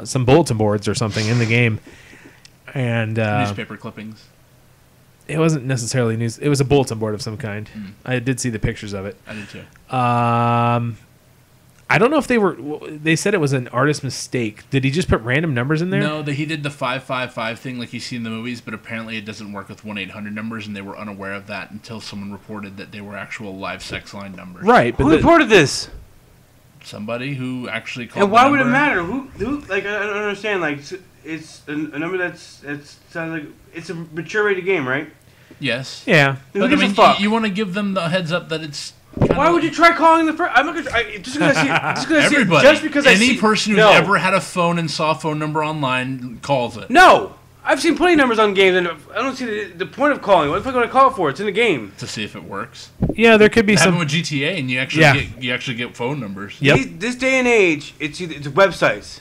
some bulletin boards or something in the game, and Newspaper clippings. it wasn't necessarily news. It was a bulletin board of some kind. Mm. I did see the pictures of it. I did too. I don't know if they said it was an artist mistake. Did he just put random numbers in there? No, he did the 555 thing like you see in the movies, but apparently it doesn't work with 1-800 numbers, and they were unaware of that until someone reported that they were actual live sex line numbers. Right, but Who reported this? Somebody who actually called. And why the would it number. matter? Who? Like, I don't understand. Like, it's a number that's sounds like it's a mature rated game, right? Yes. yeah. Who But I gives mean, a fuck? you want to give them the heads up that it's. Why would you try calling the first? I'm not gonna. Just gonna see. Everybody. Just because any I see person who's no. ever had a phone and saw a phone number online calls it. No, I've seen plenty of numbers on games, and I don't see the point of calling. What the fuck would I call it for? It's in the game. To see if it works. Yeah, there could be It happened some. with GTA, and you actually get phone numbers. Yep. This day and age, it's websites,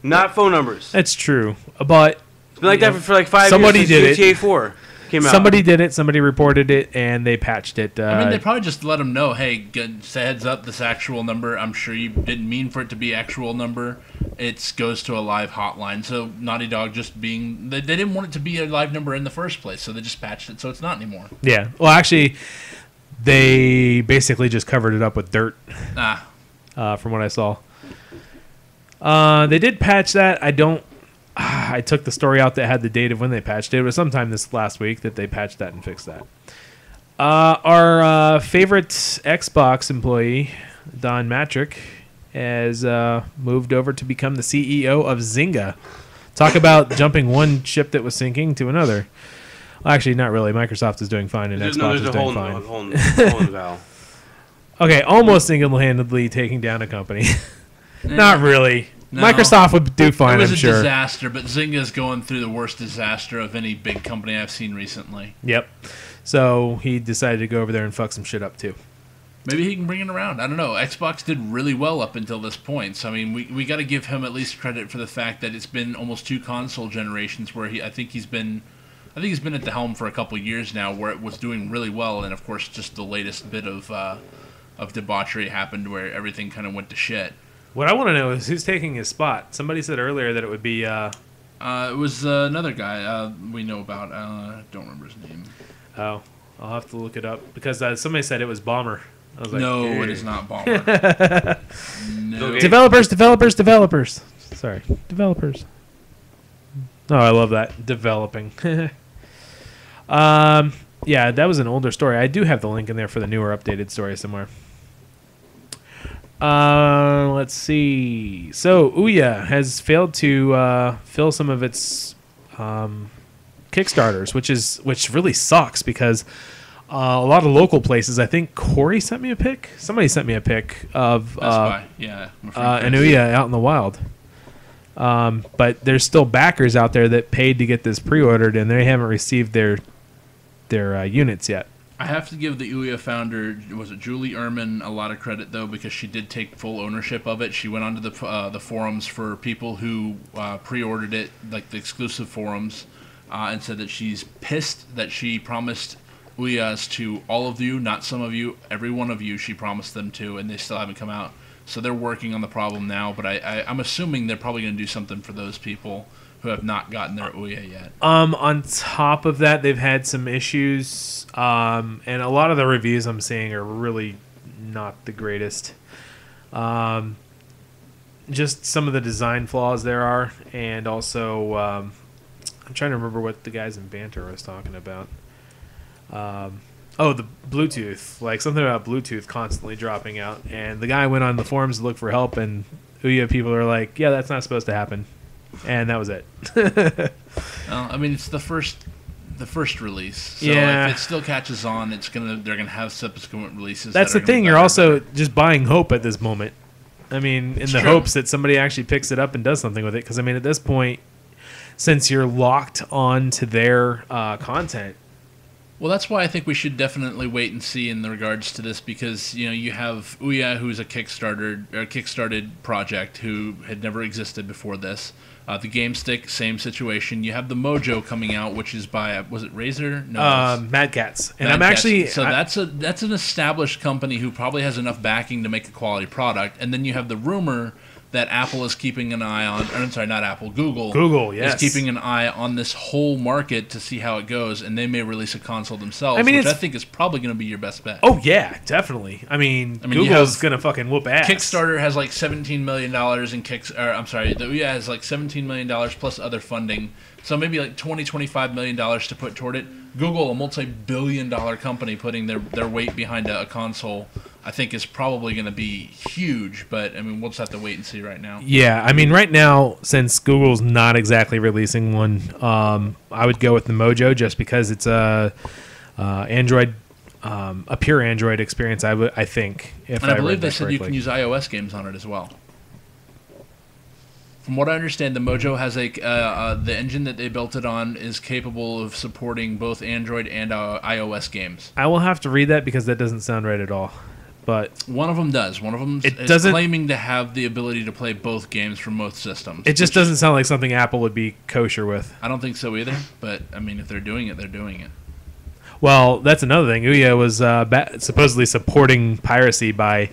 not phone numbers. That's true, but It's been like that for like 5 Somebody years did since it. GTA 4 came out. somebody did it. Somebody reported it, and they patched it. I mean, they probably just let them know, hey, say heads up, this actual number, I'm sure you didn't mean for it to be actual number. It goes to a live hotline. So Naughty Dog just being, they didn't want it to be a live number in the first place, so they just patched it so it's not anymore. Yeah. Well, actually, they basically just covered it up with dirt. From what I saw. They did patch that. I took the story out that had the date of when they patched it. It was sometime this last week that they patched that and fixed that. Our favorite Xbox employee, Don Matrick, has moved over to become the CEO of Zynga. Talk about jumping one ship that was sinking to another. Well, actually, not really. Microsoft is doing fine, and Xbox is doing fine. hole in the valve. Okay, almost single-handedly taking down a company. Not really. No. Microsoft would do fine, It was I'm a sure. disaster, but Zynga's going through the worst disaster of any big company I've seen recently. Yep. So he decided to go over there and fuck some shit up too. Maybe he can bring it around. I don't know. Xbox did really well up until this point. So, I mean, we got to give him at least credit for the fact that it's been almost 2 console generations where I think he's been I think he's been at the helm for a couple of years now, where it was doing really well, and of course, just the latest bit of debauchery happened, where everything kind of went to shit. What I want to know is who's taking his spot. Somebody said earlier that it would be. It was another guy we know about. I don't remember his name. Oh, I'll have to look it up because somebody said it was Bomber. I was like, No, "Hey." it is not Bomber. No. Developers. Sorry, developers. Oh, I love that. Developing. Yeah, that was an older story. I do have the link in there for the newer updated story somewhere. Let's see. So Ouya has failed to fill some of its Kickstarters, which really sucks because a lot of local places. I think Corey sent me a pic. Somebody sent me a pic of yeah, an Ouya out in the wild. But there's still backers out there that paid to get this pre-ordered, and they haven't received their units yet. I have to give the Ouya founder, was it Julie Ehrman, a lot of credit, though, because she did take full ownership of it. She went onto the forums for people who pre-ordered it, like the exclusive forums, and said that she's pissed that she promised Ouyas to all of you, not some of you, every one of you she promised them to, and they still haven't come out. So they're working on the problem now, but I'm assuming they're probably going to do something for those people who have not gotten their Ouya yet. On top of that, they've had some issues, and a lot of the reviews I'm seeing are really not the greatest. Just some of the design flaws there are, and also I'm trying to remember what the guys in Banter was talking about. The Bluetooth, like something about Bluetooth constantly dropping out, and the guy went on the forums to look for help, and Ouya people are like, yeah, that's not supposed to happen. And that was it. Well, I mean, it's the first release. So yeah. If it still catches on, they're gonna have subsequent releases. That's the thing. You're also just buying hope at this moment. I mean, in the hopes that somebody actually picks it up and does something with it. Because I mean, at this point, since you're locked on to their content. Well, that's why I think we should definitely wait and see in regards to this, because you have Ouya, who's a kickstarted project who had never existed before this. The GameStick, same situation. You have the Mojo coming out, which is by was it Razer? No, Mad Cats. And Mad I'm actually Cats. That's an established company who probably has enough backing to make a quality product. And then you have the rumor that Apple is keeping an eye on. I'm sorry, not Apple. Google. Yes. Is keeping an eye on this whole market to see how it goes, and they may release a console themselves. I mean, which I think is probably going to be your best bet. Oh yeah, definitely. I mean Google's gonna fucking whoop ass. Kickstarter has like $17 million in the Ouya has like $17 million plus other funding, so maybe like $20-25 million to put toward it. Google, a multi-billion-dollar company, putting their weight behind a console, I think is probably going to be huge, but I mean, we'll just have to wait and see right now. Yeah, I mean, right now, since Google's not exactly releasing one, I would go with the Mojo just because it's a Android, a pure Android experience. I think. And I believe they said you can use iOS games on it as well. From what I understand, the Mojo has the engine that they built it on is capable of supporting both Android and iOS games. I will have to read that because that doesn't sound right at all. But one of them does. One of them is claiming to have the ability to play both games from both systems. It just doesn't sound like something Apple would be kosher with. I don't think so either. But I mean, if they're doing it, they're doing it. Well, that's another thing. Ouya was supposedly supporting piracy by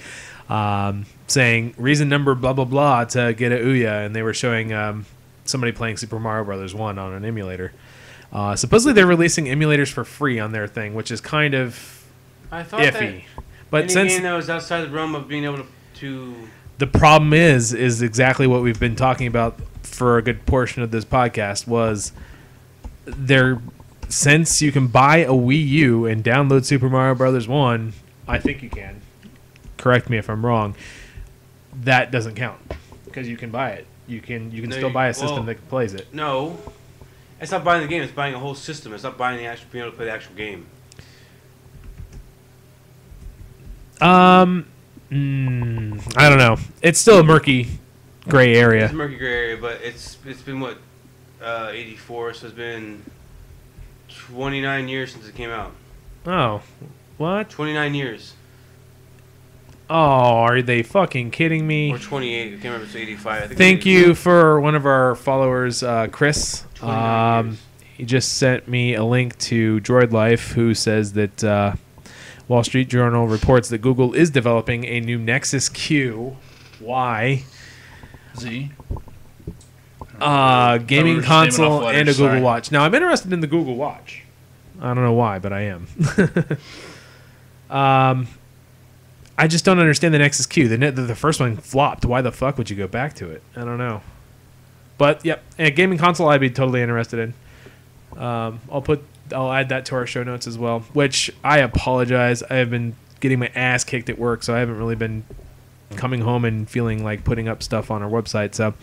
saying reason number blah blah blah to get a Ouya, and they were showing somebody playing Super Mario Brothers 1 on an emulator. Supposedly they're releasing emulators for free on their thing, which is kind of iffy. But any game that was outside the realm of being able to the problem is exactly what we've been talking about for a good portion of this podcast was since you can buy a Wii U and download Super Mario Brothers 1, I think you can. Correct me if I'm wrong. That doesn't count because you can buy it. You can still buy a system that plays it. No, it's not buying the game. It's buying a whole system. It's not buying being able to play the actual game. I don't know. It's still a murky gray area. It's a murky gray area, but it's been what 84, so it's been 29 years since it came out. Oh, what? 29 years. Oh, are they fucking kidding me? Or 28. I can't remember if it's 85. I think Thank you for one of our followers, Chris. He just sent me a link to Droid Life, who says that Wall Street Journal reports that Google is developing a new Nexus Q. Why? Z. Gaming just naming console off letters, and a Google sorry. Watch. Now, I'm interested in the Google Watch. I don't know why, but I am. I just don't understand the Nexus Q. The first one flopped. Why the fuck would you go back to it? I don't know. But, yep, a gaming console I'd be totally interested in. I'll add that to our show notes as well, which I apologize. I have been getting my ass kicked at work, so I haven't really been coming home and feeling like putting up stuff on our website. So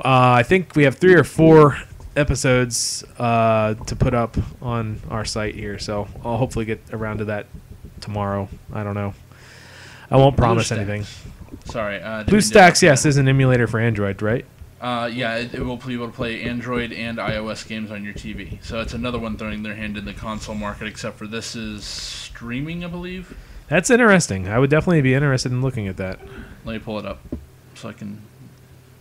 I think we have 3 or 4 episodes to put up on our site here, so I'll hopefully get around to that tomorrow. I don't know. I won't promise anything. Sorry. BlueStacks, yes, is an emulator for Android, right? Yeah, it will be able to play Android and iOS games on your TV. So it's another one throwing their hand in the console market, except for this is streaming, I believe. That's interesting. I would definitely be interested in looking at that. Let me pull it up so I can...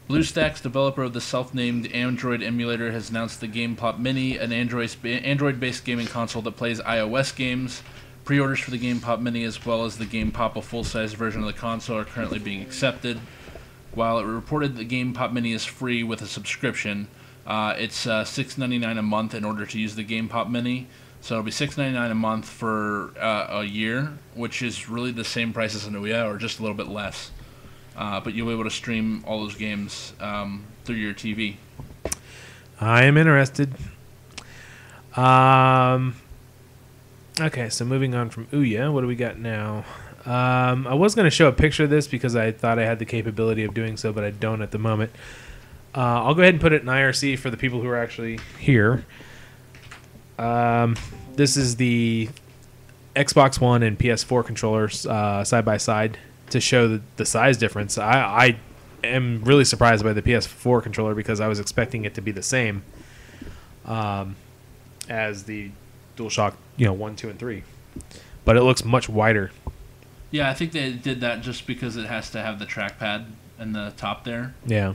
BlueStacks, developer of the self-named Android emulator, has announced the Game Pop Mini, an Android-based gaming console that plays iOS games. Pre-orders for the Game Pop Mini, as well as the Game Pop, a full-size version of the console, are currently being accepted. While it reported the Game Pop Mini is free with a subscription, it's $6.99 a month in order to use the Game Pop Mini. So it'll be $6.99 a month for a year, which is really the same price as an Ouya, or just a little bit less. But you'll be able to stream all those games through your TV. I am interested. Okay, so moving on from Ouya, what do we got now? I was going to show a picture of this because I thought I had the capability of doing so, but I don't at the moment. I'll go ahead and put it in IRC for the people who are actually here. This is the Xbox One and PS4 controllers side by side to show the size difference. I am really surprised by the PS4 controller because I was expecting it to be the same as the DualShock 1, 2, and 3. But it looks much wider. Yeah, I think they did that just because it has to have the trackpad in the top there. Yeah.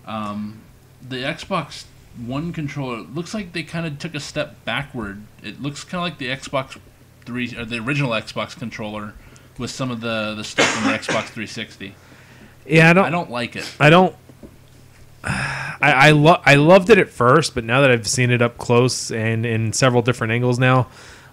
The Xbox One controller looks like they kind of took a step backward. It looks kind of like the Xbox 3 or the original Xbox controller with some of the stuff in the Xbox 360. Yeah, I don't like it. I don't. I loved it at first, but now that I've seen it up close and in several different angles now,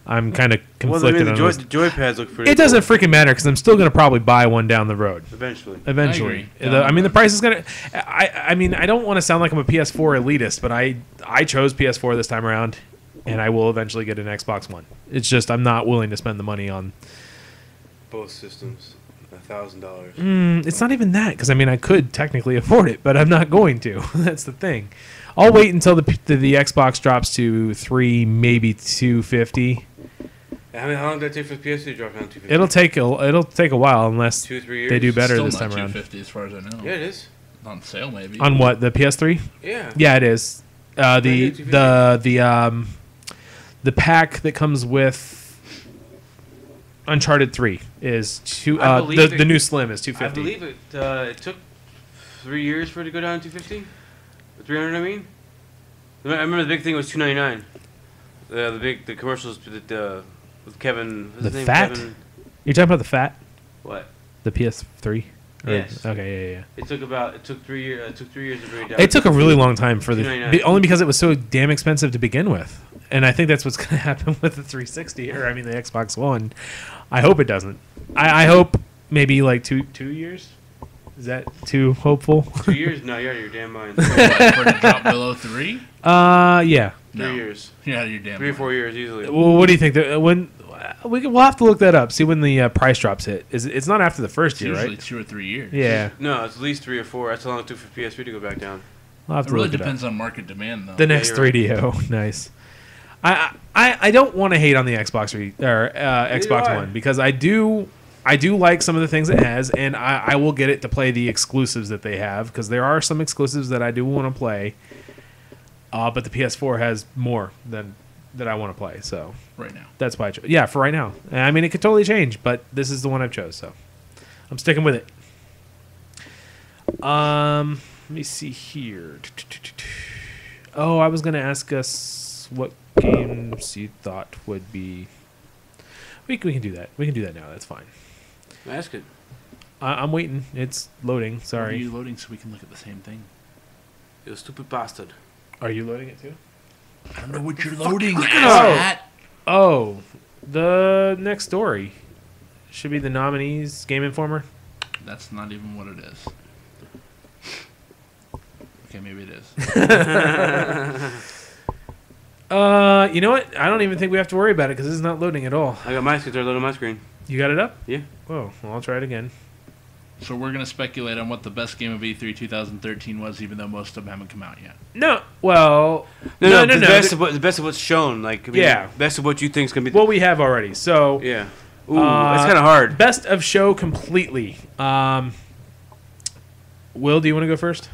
I'm kind of conflicted the on this. joypads look pretty. It doesn't freaking matter because I'm still going to probably buy one down the road. Eventually. I agree. The price is going to... I mean, I don't want to sound like I'm a PS4 elitist, but I chose PS4 this time around, and I will eventually get an Xbox One. It's just I'm not willing to spend the money on... Both systems. $1,000. It's not even that, because I mean, I could technically afford it, but I'm not going to. That's the thing. I'll wait until the Xbox drops to $300, maybe $250. I mean, how long did that take for the PS3 to drop down to $250? It'll take a while unless 2 or 3 years. they do better Still this not time around. $250 as far as I know. Yeah, it is. On sale, maybe. On what, the PS3? Yeah. Yeah, it is. The pack that comes with Uncharted 3 is the new Slim is $250. I believe it took 3 years for it to go down to $250. Or $300, I mean. I remember the big thing was $299. The commercials with Kevin. What's his name? Fat? Kevin, You're talking about the Fat? what? The PS3? Yes. Okay, yeah. It took 3 years. It took 3 years to bring it down. It took a really long time for $299. only because it was so damn expensive to begin with, and I think that's what's going to happen with the 360 or the Xbox One. I hope it doesn't. I hope maybe like two years. Is that too hopeful? 2 years? No, you're out of your damn mind. For it to drop below 3? Yeah. 3 years. You're out of your damn 3 or mind. 4 years easily. Well, what do you think? We'll have to look that up. See when the price drops hit. It's not after the first It's year, usually right? 2 or 3 years. Yeah. No, it's at least 3 or 4. That's how long it took for PS3 to go back down. I'll have It to really look it up. depends on market demand, though. The next you're 3DO, nice. I don't want to hate on the Xbox Xbox I. One because I do like some of the things it has, and I will get it to play the exclusives that they have because there are some exclusives that I do want to play. But the PS4 has more than that I want to play, so right now. that's why I chose. Yeah, for right now. I mean, it could totally change, but this is the one I've chose, so I'm sticking with it. Let me see here. Oh, I was going to ask us what games you thought would be. We can do that. We can do that now. That's fine. Ask it. I'm waiting. It's loading. Are Sorry. you loading so we can look at the same thing? You stupid bastard. Are you loading it too? I don't know what you're loading at. Oh, the next story should be the nominees. Game Informer. That's not even what it is. Okay, maybe it is. You know what? I don't even think we have to worry about it because it's not loading at all. I got my screen loaded on my screen. You got it up? Yeah. Whoa. Well, I'll try it again. So we're going to speculate on what the best game of E3 2013 was, even though most of them haven't come out yet. No. Well. No. The best of what's shown. Like, I mean, yeah. Best of what you think is gonna be. What we have already. So. Yeah. Ooh, that's kind of hard. Best of show completely. Will, do you want to go first?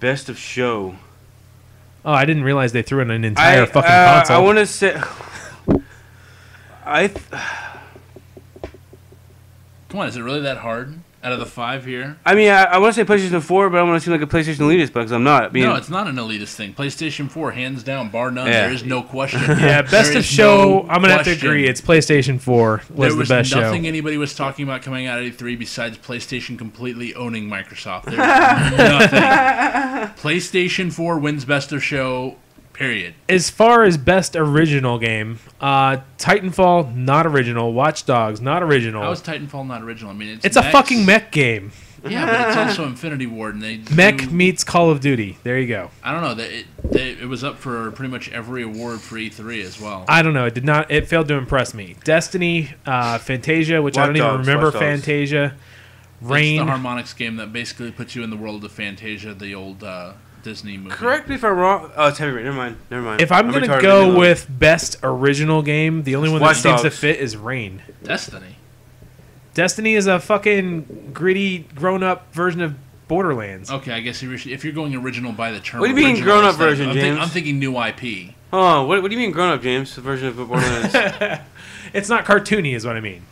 Best of show. Oh, I didn't realize they threw in an entire fucking console. I want to say. Come on, is it really that hard? Out of the 5 here? I mean, I want to say PlayStation 4, but I want to seem like a PlayStation elitist, because I'm not. No, it's not an elitist thing. PlayStation 4, hands down, bar none. Yeah. There is no question. Yeah, best of show. I'm gonna have to agree. It's PlayStation 4 was the best show. There was nothing anybody was talking about coming out at E3 besides PlayStation completely owning Microsoft. There was nothing. PlayStation 4 wins best of show. Period. As far as best original game, Titanfall not original. Watch Dogs not original. How is Titanfall not original? I mean, it's a fucking mech game. Yeah, but it's also Infinity Ward, and they mech meets Call of Duty. There you go. I don't know. It was up for pretty much every award for E3 as well. I don't know. It did not. It failed to impress me. Destiny, Fantasia, which I don't even remember. Fantasia, Rain. It's the Harmonix game that basically puts you in the world of Fantasia, the old Disney movie. Correct me if I'm wrong. Oh, it's Heavy Rain. Never mind. If I'm gonna go with best original game, the only one that seems to fit is Rain. Destiny is a fucking gritty, grown-up version of Borderlands. Okay, I guess if you're going original by the term. What do you mean grown-up version, James? I'm thinking new IP. Oh, what do you mean grown-up, James? The version of Borderlands. It's not cartoony, is what I mean.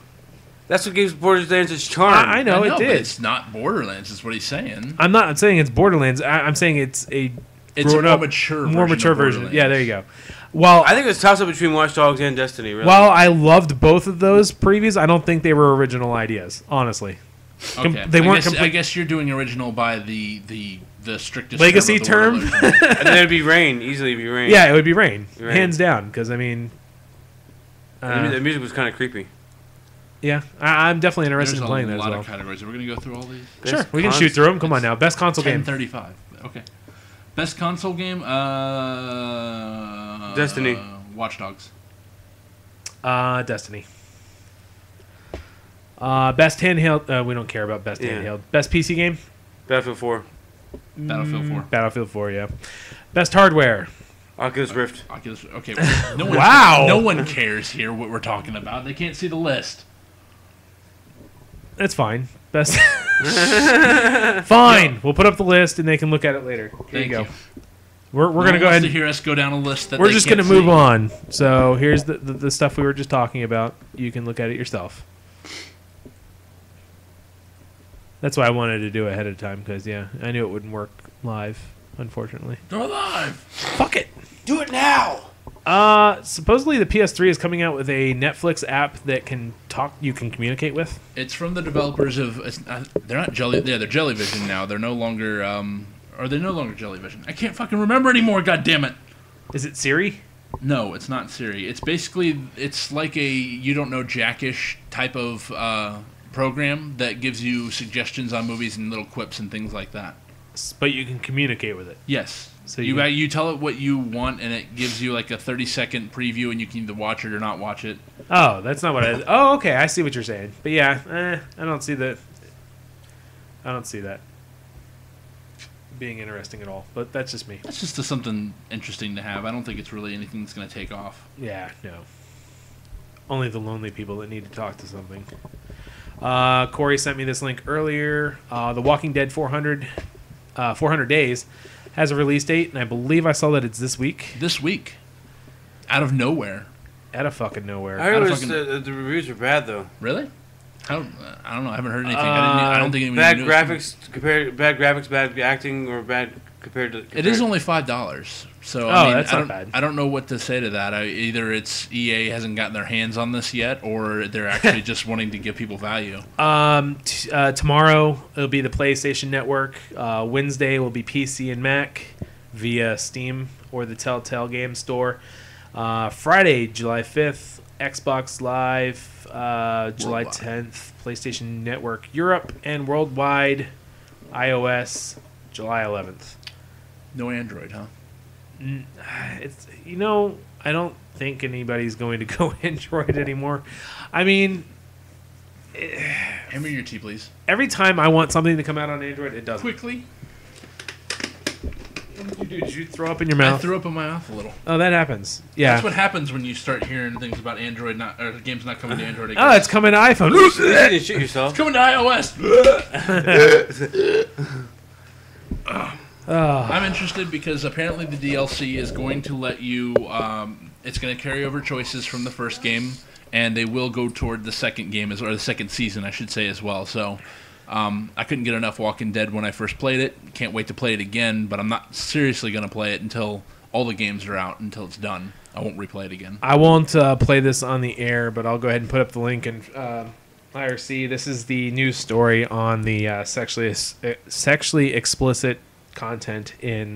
That's what gives Borderlands its charm. I know it did. It's not Borderlands, is what he's saying. I'm saying it's Borderlands. I'm saying it's a more mature version. Yeah, there you go. Well, I think it's a toss-up between Watch Dogs and Destiny. Really. While I loved both of those previews, I don't think they were original ideas. Honestly, okay. They weren't. I guess you're doing original by the strictest legacy term. And then it'd be Rain. Easily be Rain. Yeah, it would be Rain, hands down. Because I mean, the music was kind of creepy. Yeah, I'm definitely interested in playing that as well. There's a lot of categories. Are we going to go through all these? Sure, we can shoot through them. Come on now. Best console game. 10:35. Okay. Best console game? Destiny. Watch Dogs. Destiny. Best handheld. We don't care about best handheld. Best PC game? Battlefield 4. Battlefield 4. Battlefield 4, yeah. Best hardware? Oculus Rift. Okay. No one cares here what we're talking about. They can't see the list. That's fine. Best. Fine. We'll put up the list and they can look at it later. There you go. We're gonna go ahead to hear us go down a list that we're just gonna move on. So here's the stuff we were just talking about. You can look at it yourself. That's why I wanted to do it ahead of time because I knew it wouldn't work live. Unfortunately. Do it live. Fuck it. Do it now. Supposedly the PS3 is coming out with a Netflix app that you can communicate with. It's from the developers of they're not Jelly. Yeah, they're Jellyvision now. They're no longer are they no longer Jellyvision? I can't fucking remember anymore. God damn it. Is it Siri? No, it's not Siri. It's basically like a you don't know Jackish type of program that gives you suggestions on movies and little quips and things like that. But you can communicate with it. Yes. So you tell it what you want, and it gives you like a 30-second preview, and you can either watch it or not watch it. Oh, that's not what I... Oh, okay. I see what you're saying. But yeah, I don't see that. I don't see that being interesting at all. But that's just me. It's just something interesting to have. I don't think it's really anything that's going to take off. Yeah, no. Only the lonely people that need to talk to something. Corey sent me this link earlier. The Walking Dead 400 Days has a release date, and I believe I saw that it's this week. This week. Out of nowhere. Out of fucking nowhere. I heard the reviews are bad, though. Really? I don't know. I haven't heard anything. I don't think anyone bad knew bad graphics, bad acting, or bad compared to. It is only $5, so that's not bad. I don't know what to say to that. Either it's EA hasn't gotten their hands on this yet, or they're actually just wanting to give people value. Tomorrow it'll be the PlayStation Network. Wednesday will be PC and Mac via Steam or the Telltale Game Store. Friday, July 5th, Xbox Live. July 10th, PlayStation Network Europe and worldwide. iOS, July 11th. No Android, huh? It's I don't think anybody's going to go Android anymore. I mean, Hammer your tea, please. every time I want something to come out on Android, it doesn't. Quickly. What did you do? Did you throw up in your mouth? I threw up in my mouth a little. Oh, that happens. Yeah. That's what happens when you start hearing things about Android or games not coming to Android again. Oh, it's coming to iPhone. You didn't shoot yourself. It's coming to iOS. I'm interested because apparently the DLC is going to let you. It's going to carry over choices from the first game, and they will go toward the second game or the second season, I should say, as well. So. I couldn't get enough Walking Dead when I first played it. Can't wait to play it again, but I'm not seriously going to play it until all the games are out, until it's done. I won't replay it again. I won't play this on the air, but I'll go ahead and put up the link in IRC. This is the news story on the sexually explicit content in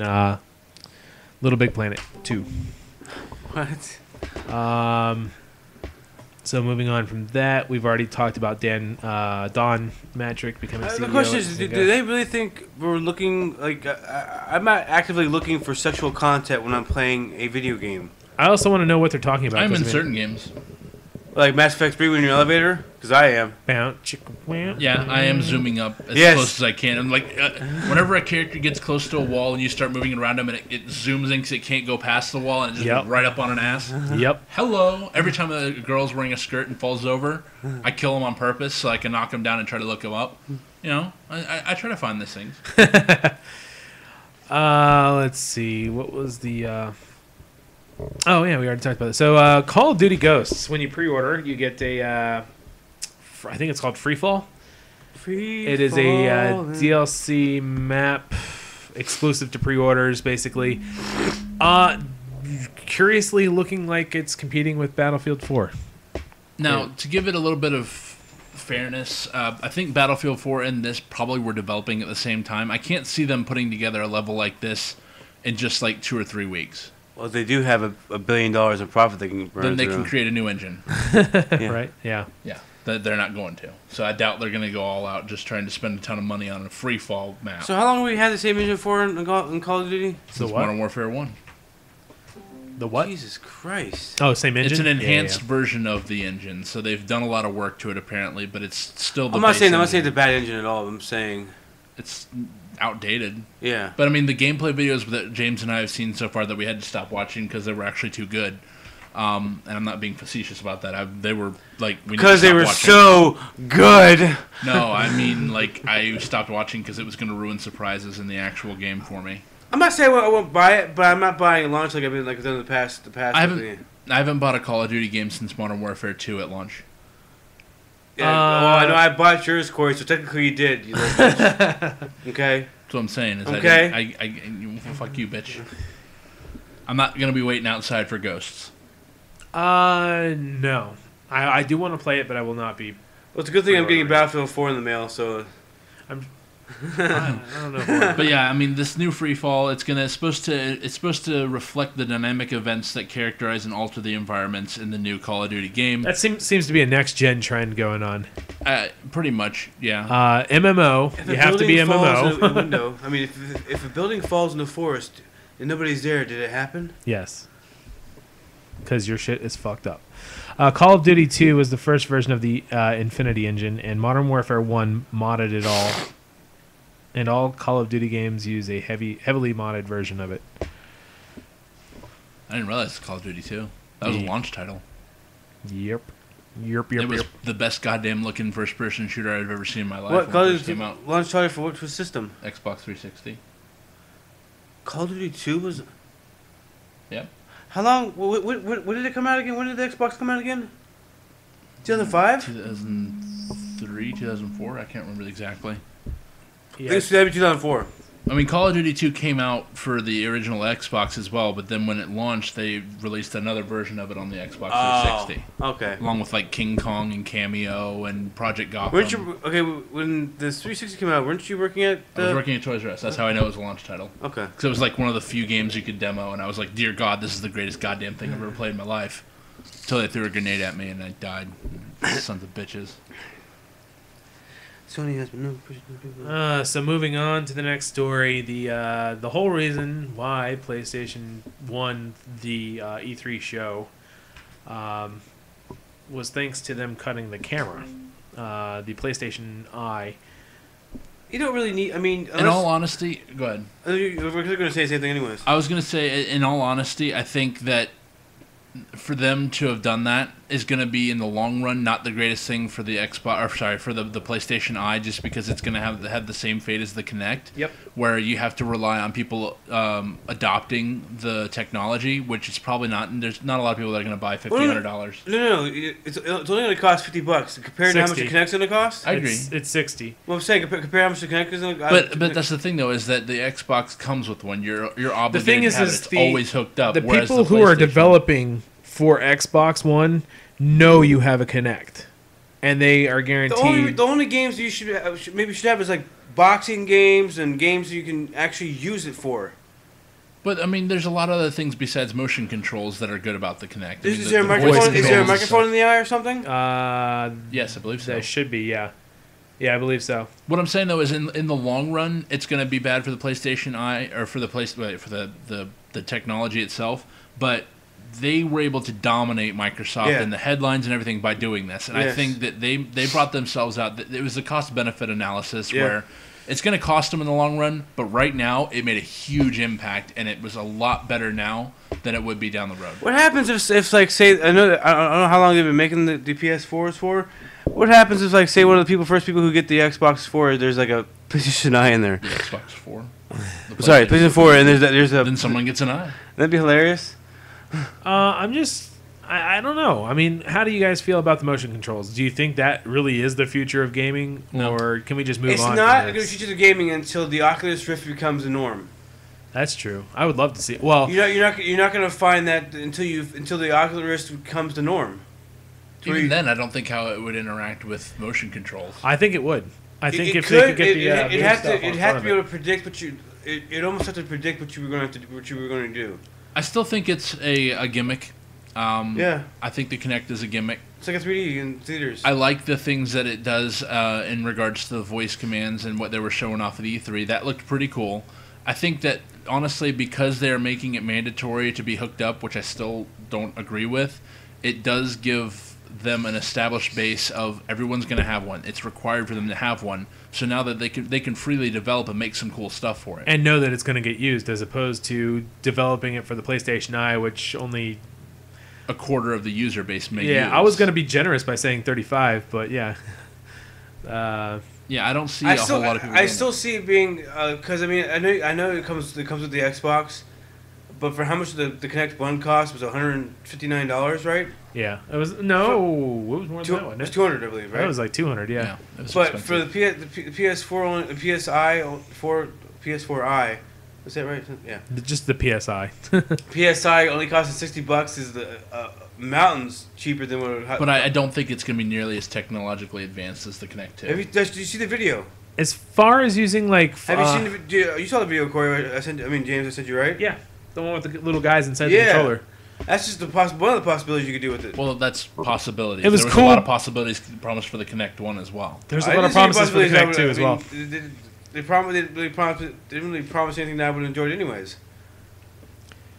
Little Big Planet 2. What? So moving on from that, we've already talked about Don Matrick becoming CEO. The question is, do they really think we're looking like I'm not actively looking for sexual content when I'm playing a video game? I also want to know what they're talking about. I'm in certain games. Like Mass Effect 3 when you're in your elevator? Because I am. Yeah, I am zooming up as close as I can. And like, whenever a character gets close to a wall and you start moving around them, and it zooms in because it can't go past the wall, and it just goes right up on an ass. Yep. Hello. Every time a girl's wearing a skirt and falls over, I kill him on purpose so I can knock him down and try to look him up. You know, I try to find these things. Let's see. What was the... Oh, yeah, we already talked about it. So, Call of Duty Ghosts, when you pre-order, you get a, I think it's called Freefall. It is a DLC map exclusive to pre-orders, basically. Curiously looking like it's competing with Battlefield 4. Now, to give it a little bit of fairness, I think Battlefield 4 and this probably were developing at the same time. I can't see them putting together a level like this in just like 2 or 3 weeks. Well, they do have $1 billion in profit they can burn. Then they can create a new engine. Right? Yeah. Yeah. They're not going to. So I doubt they're going to go all out just trying to spend a ton of money on a free fall map. So how long have we had the same engine for in Call of Duty? Since Modern Warfare 1. The what? Jesus Christ. Oh, same engine? It's an enhanced version of the engine. So they've done a lot of work to it apparently, but it's still the I'm not saying engine. it's a bad engine at all. I'm saying it's outdated. Yeah. But I mean, the gameplay videos that James and I have seen so far that we had to stop watching because they were actually too good. And I'm not being facetious about that. They were like because they were so good. No, I mean like I stopped watching because it was going to ruin surprises in the actual game for me. I'm not saying I won't buy it, but I'm not buying a launch like I've been done in the past. I haven't bought a Call of Duty game since Modern Warfare 2 at launch. Yeah, well, I know I bought yours, Corey, so technically you did. You little bitch. Okay. That's what I'm saying. Is okay. Fuck you, bitch. I'm not gonna be waiting outside for Ghosts. No. I do want to play it, but I will not be. Well, it's a good thing I'm getting Battlefield 4 in the mail, so. I don't know. But yeah, I mean, this new free fall, it's supposed to reflect the dynamic events that characterize and alter the environments in the new Call of Duty game. That seems to be a next gen trend going on. Pretty much, yeah. MMO. You have to be MMO. In a window, I mean, if a building falls in the forest and nobody's there, did it happen? Yes. Because your shit is fucked up. Call of Duty 2 was the first version of the Infinity engine, and Modern Warfare 1 modded it all. And all Call of Duty games use a heavily modded version of it. I didn't realize it's Call of Duty 2. That was a launch title. Yep. It was the best goddamn looking first person shooter I've ever seen in my life. What Call of Duty came out. Launch title for which system? Xbox 360. Call of Duty 2 was. Yep. How long? When did it come out again? When did the Xbox come out again? 2005. 2003. 2003, 2004. I can't remember exactly. Yeah. This would be 2004. I mean, Call of Duty 2 came out for the original Xbox as well, but then when it launched, they released another version of it on the Xbox 360. Okay. Along with like King Kong and Cameo and Project Gotham. Weren't you okay when the 360 came out? Weren't you working at? I was working at Toys R Us. That's how I know it was a launch title. Okay. Because it was like one of the few games you could demo, and I was like, "Dear God, this is the greatest goddamn thing I've ever played in my life." Until they threw a grenade at me and I died. Sons of bitches. Sony has been no. So moving on to the next story, the whole reason why PlayStation won the E3 show was thanks to them cutting the camera, the PlayStation Eye. You don't really need. I mean, In all honesty, go ahead. we're going to say the same thing anyways. I was going to say, in all honesty, I think that for them to have done that is going to be in the long run not the greatest thing for the Xbox, or sorry, for the PlayStation Eye, just because it's going to have the same fate as the Kinect. Yep. Where you have to rely on people adopting the technology, which is probably not. There's not a lot of people that are going to buy $1,500. No, it's only going to cost $50 compared to how much the 60. Kinect's going to cost. I agree. It's 60. Well, I'm saying compare how much the Kinect is going to cost. But that's the thing though, is that the Xbox comes with one. You're obligated The thing to is, have is it. It's always hooked up. The whereas people the who are PlayStation- developing for Xbox One know you have a Kinect, and they are guaranteed. The only games you should have is like boxing games and games you can actually use it for. But I mean, there's a lot of other things besides motion controls that are good about the Kinect. Is the there a voice microphone? Is there a controls and microphone in stuff. the eye or something? Yes, I believe so. There should be, yeah. Yeah, I believe so. What I'm saying though is, in the long run, it's going to be bad for the PlayStation Eye, or for the technology itself. But they were able to dominate Microsoft in the headlines and everything by doing this, and I think that they brought themselves out. It was a cost benefit analysis where it's going to cost them in the long run, but right now it made a huge impact, and it was a lot better now than it would be down the road. What happens if like, say, I don't know how long they've been making the PS4s for. What happens if, like, say, one of the first people who get the Xbox 4, there's like a PlayStation Eye in there? The Xbox 4. Sorry, PlayStation 4, and there's a. Then someone gets an eye. That'd be hilarious. I don't know. I mean, how do you guys feel about the motion controls? Do you think that really is the future of gaming, No. or can we just move It's on? not from a good this? future of gaming until the Oculus Rift becomes the norm. That's true. I would love to see. Well, You're not going to find that until the Oculus Rift becomes the norm. Even then, I don't think how it would interact with motion controls. I think it would. I think It if could, they could get the it big have stuff to on it front have to of be it. able to predict what you. It almost have to predict what you were going to do. I still think it's a gimmick. Yeah. I think the Kinect is a gimmick. It's like a 3D in theaters. I like the things that it does in regards to the voice commands and what they were showing off at E3. That looked pretty cool. I think that, honestly, because they're making it mandatory to be hooked up, which I still don't agree with, it does give them an established base of everyone's going to have one. It's required for them to have one. So now that they can freely develop and make some cool stuff for it. And know that it's going to get used, as opposed to developing it for the PlayStation Eye, which only a quarter of the user base may use. Yeah, I was going to be generous by saying 35, but yeah. Yeah, I don't see a whole lot of people. I still see it being because I mean I know it comes with the Xbox, but for how much the Kinect One cost was $159, right? Yeah, it was it was more than that, It wasn't was it? $200, I believe, right? That was like 200, yeah. It was But expensive. for the PS4 only, the PS4i, is that right? Yeah. Just the PSI. PSI only costing $60 is the mountains cheaper than what it would. But I don't think it's going to be nearly as technologically advanced as the Kinect 2. Did you see the video? As far as using like, Have you seen the video? You saw the video, Corey? James, I sent you, right? yeah, the one with the little guys inside the Yeah. controller. That's just one of the possibilities you could do with it. Well, that's possibilities. It was there cool. a lot of possibilities promised for the Kinect 1 as well. There's I a lot of didn't see promises for the possibilities Kinect 2 as well. They didn't really promise anything that I would enjoy it anyways.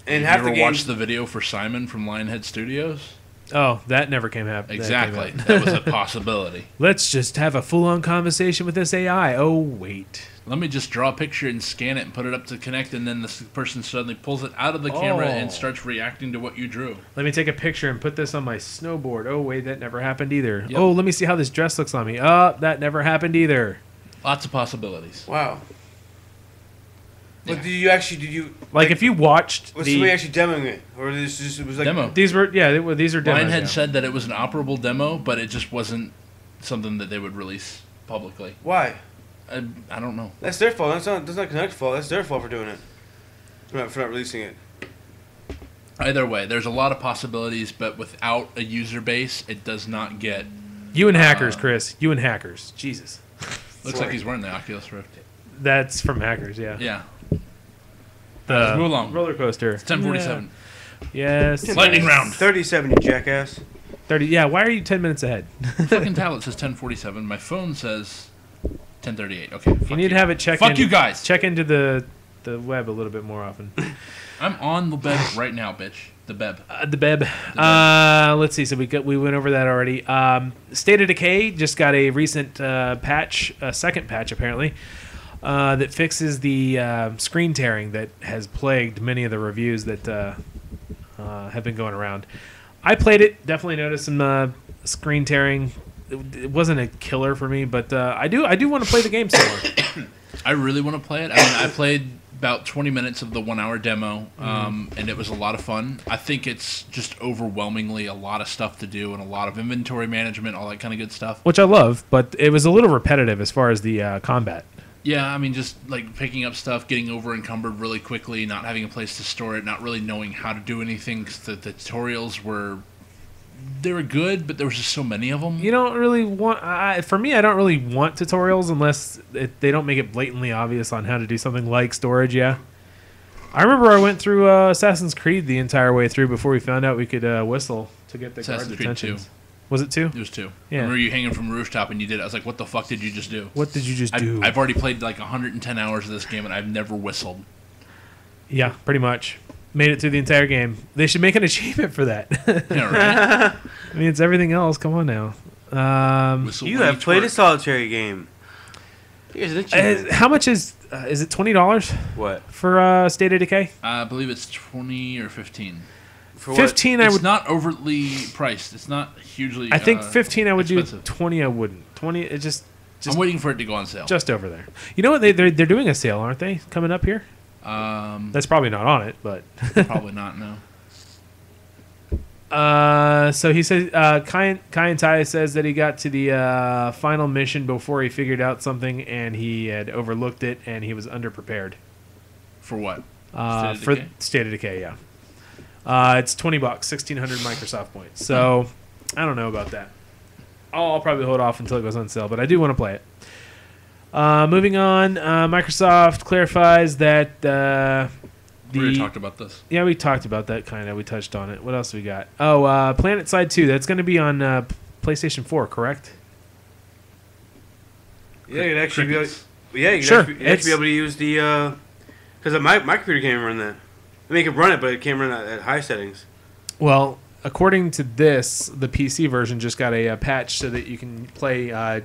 And Did half you the ever games. watch the video for Simon from Lionhead Studios? Oh, that never came happen. Exactly. That was a possibility. Let's just have a full-on conversation with this AI. Oh, wait. Let me just draw a picture and scan it and put it up to Kinect, and then this person suddenly pulls it out of the camera and Oh. starts reacting to what you drew. Let me take a picture and put this on my snowboard. Oh, wait, that never happened either. Yep. Oh, let me see how this dress looks on me. Oh, that never happened either. Lots of possibilities. Wow. Yeah. But did you Like if you watched was somebody the... actually demoing it, or it was like Demo. These were, yeah, these were demos. Lionhead yeah. said that it was an operable demo, but it just wasn't something that they would release publicly. Why? I don't know. That's their fault. That's not Connect's fault. That's their fault for doing it. For not releasing it. Either way, there's a lot of possibilities, but without a user base, it does not get. You and hackers, Chris. You and hackers. Jesus. Looks like he's wearing the Oculus Rift. That's from hackers, yeah. Yeah. The Let's move along. roller coaster. It's 10:47. Yeah. Yes. Lightning round. 37, you jackass. 30. Yeah, why are you 10 minutes ahead? Fucking tablet says 10:47. My phone says 10:38. Okay. You need to have it check Fuck you guys. Check into the web a little bit more often. I'm on the bed right now, bitch. The beb. The Beb. Let's see. So we went over that already. State of Decay just got a recent patch, a second patch apparently, that fixes the screen tearing that has plagued many of the reviews that have been going around. I played it. Definitely noticed some screen tearing. It wasn't a killer for me, but I do want to play the game some more. I really want to play it. I mean, I played about 20 minutes of the 1 hour demo, and it was a lot of fun. I think it's just overwhelmingly a lot of stuff to do and a lot of inventory management, all that kind of good stuff. Which I love, but it was a little repetitive as far as the combat. Yeah, I mean, just like picking up stuff, getting over encumbered really quickly, not having a place to store it, not really knowing how to do anything because the tutorials were good, but there was just so many of them. You don't really want... for me, I don't really want tutorials unless they don't make it blatantly obvious on how to do something like storage, yeah. I remember I went through Assassin's Creed the entire way through before we found out we could whistle to get the guard's Assassin's Creed attention. 2. Was it 2? It was 2. Yeah. I remember you hanging from a rooftop and you did it. I was like, what the fuck did you just do? What did you just do? I've already played like 110 hours of this game and I've never whistled. Yeah, pretty much. Made it through the entire game. They should make an achievement for that. Yeah, right? I mean, it's everything else. Come on now. Whistle You when have played a twerk. solitary game. Here's an achievement. How much is it $20 What? for State of Decay? I believe it's 20 or 15. For 15 what? I It's would... not overtly priced. It's not hugely I think 15 I would expensive. do. 20 I wouldn't. 20 it just I'm waiting for it to go on sale. just over there. You know what? They're doing a sale, aren't they? Coming up here? That's probably not on it, but... Probably not, no. So he says, Kai Tai says that he got to the final mission before he figured out something and he had overlooked it and he was underprepared. For what? For State of Decay, yeah. It's $20, 1,600 Microsoft points. So I don't know about that. I'll probably hold off until it goes on sale, but I do want to play it. Moving on, Microsoft clarifies that We already talked about this. Yeah, we talked about that kind of. We touched on it. What else we got? Oh, Planet Side 2. That's going to be on PlayStation 4, correct? Yeah, you'd actually Crickets. be able, Sure, you'd actually be able to use the because my computer can't even run that. I mean, it can run it, but it can't run it at high settings. Well, according to this, the PC version just got a patch so that you can play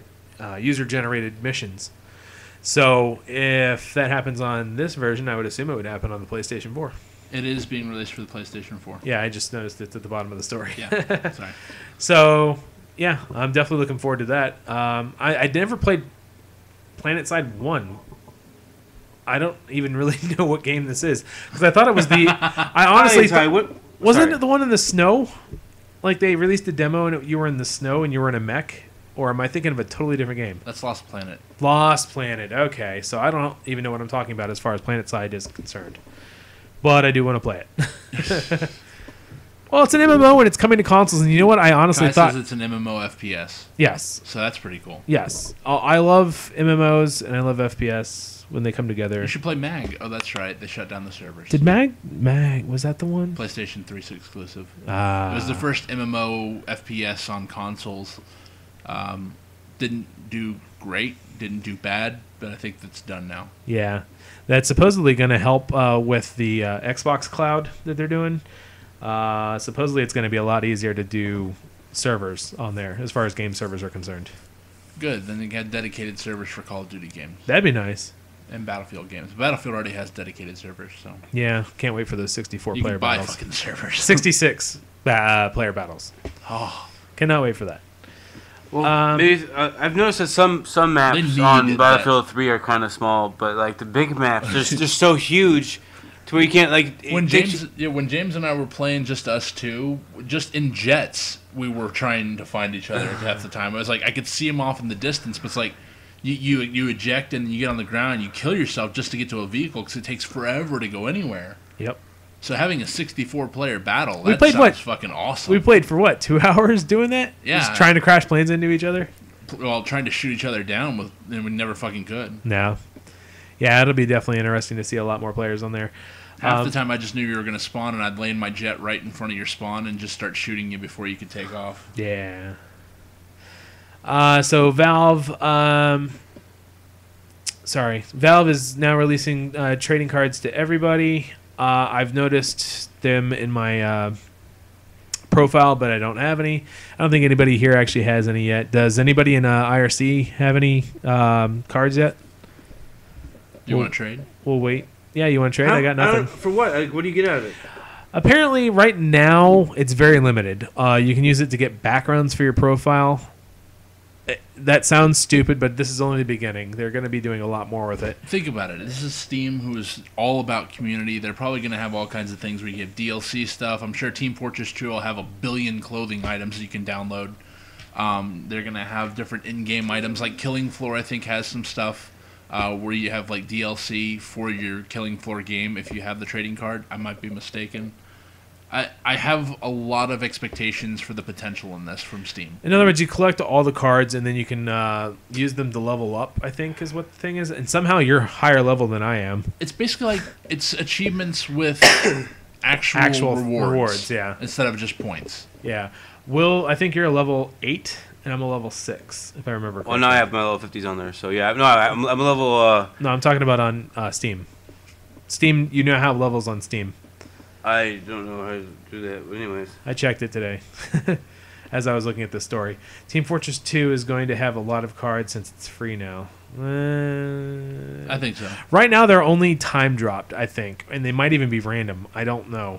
user-generated missions. So if that happens on this version, I would assume it would happen on the PlayStation 4. It is being released for the PlayStation 4. Yeah, I just noticed it's at the bottom of the story. Yeah, sorry. So, yeah, I'm definitely looking forward to that. I never played Planet Side 1. I don't even really know what game this is. Because I thought it was the... I honestly thought... Wasn't it the one in the snow? Like they released a demo and you were in the snow and you were in a mech? Or am I thinking of a totally different game? That's Lost Planet. Lost Planet. Okay, so I don't even know what I'm talking about as far as Planet Side is concerned. But I do want to play it. Well, it's an MMO and it's coming to consoles. And you know what? I honestly Kai thought... says it's an MMO FPS. Yes. So that's pretty cool. Yes. I love MMOs and I love FPS when they come together. You should play MAG. Oh, that's right. They shut down the servers. Did MAG, was that the one? PlayStation 3 exclusive. It Ah. was the first MMO FPS on consoles. Didn't do great, didn't do bad, but I think that's done now. Yeah. That's supposedly going to help with the Xbox Cloud that they're doing. Supposedly it's going to be a lot easier to do servers on there as far as game servers are concerned. Good. Then they got dedicated servers for Call of Duty games That'd be nice. and Battlefield games. Battlefield already has dedicated servers, so Yeah. Can't wait for those 64 you player can buy battles. fucking servers. 66 player battles. Oh, Cannot wait for that. Well, maybe I've noticed that some maps They on needed Battlefield 3 are kind of small, but like the big maps, they're so huge to where you can't like. When James and I were playing just us two, just in jets, we were trying to find each other half the time. I was like, I could see him off in the distance, but it's like you eject and you get on the ground and you kill yourself just to get to a vehicle because it takes forever to go anywhere. Yep. So having a 64-player battle, We that played sounds fucking awesome. We played for what, 2 hours doing that? Yeah. Just trying to crash planes into each other? Well, trying to shoot each other down, and we never fucking could. No. Yeah, it'll be definitely interesting to see a lot more players on there. Half the time I just knew you were going to spawn, and I'd land my jet right in front of your spawn and just start shooting you before you could take off. Yeah. So Valve is now releasing trading cards to everybody. I've noticed them in my profile, but I don't have any. I don't think anybody here actually has any yet. Does anybody in IRC have any cards yet? You want to trade? We'll wait. Yeah, you want to trade? I got nothing. For what? Like, what do you get out of it? Apparently, right now, it's very limited. You can use it to get backgrounds for your profile. That sounds stupid, but this is only the beginning. They're going to be doing a lot more with it. Think about it. This is Steam, who is all about community. They're probably going to have all kinds of things where you get DLC stuff. I'm sure Team Fortress 2 will have 1 billion clothing items you can download. They're going to have different in-game items. Like Killing Floor, I think, has some stuff where you have like DLC for your Killing Floor game if you have the trading card. I might be mistaken. I have a lot of expectations for the potential in this from Steam. In other words, you collect all the cards, and then you can use them to level up, I think is what the thing is. And somehow you're higher level than I am. It's basically like it's achievements with actual rewards, yeah. Instead of just points. Yeah. Will, I think you're a level 8, and I'm a level 6, if I remember correctly. Well, now I have my level 50s on there, so yeah. No, I'm a level... No, I'm talking about on Steam. Steam, you know how levels on Steam. I don't know how to do that, but anyways. I checked it today as I was looking at this story. Team Fortress 2 is going to have a lot of cards since it's free now. I think so. Right now, they're only time dropped, I think, and they might even be random. I don't know.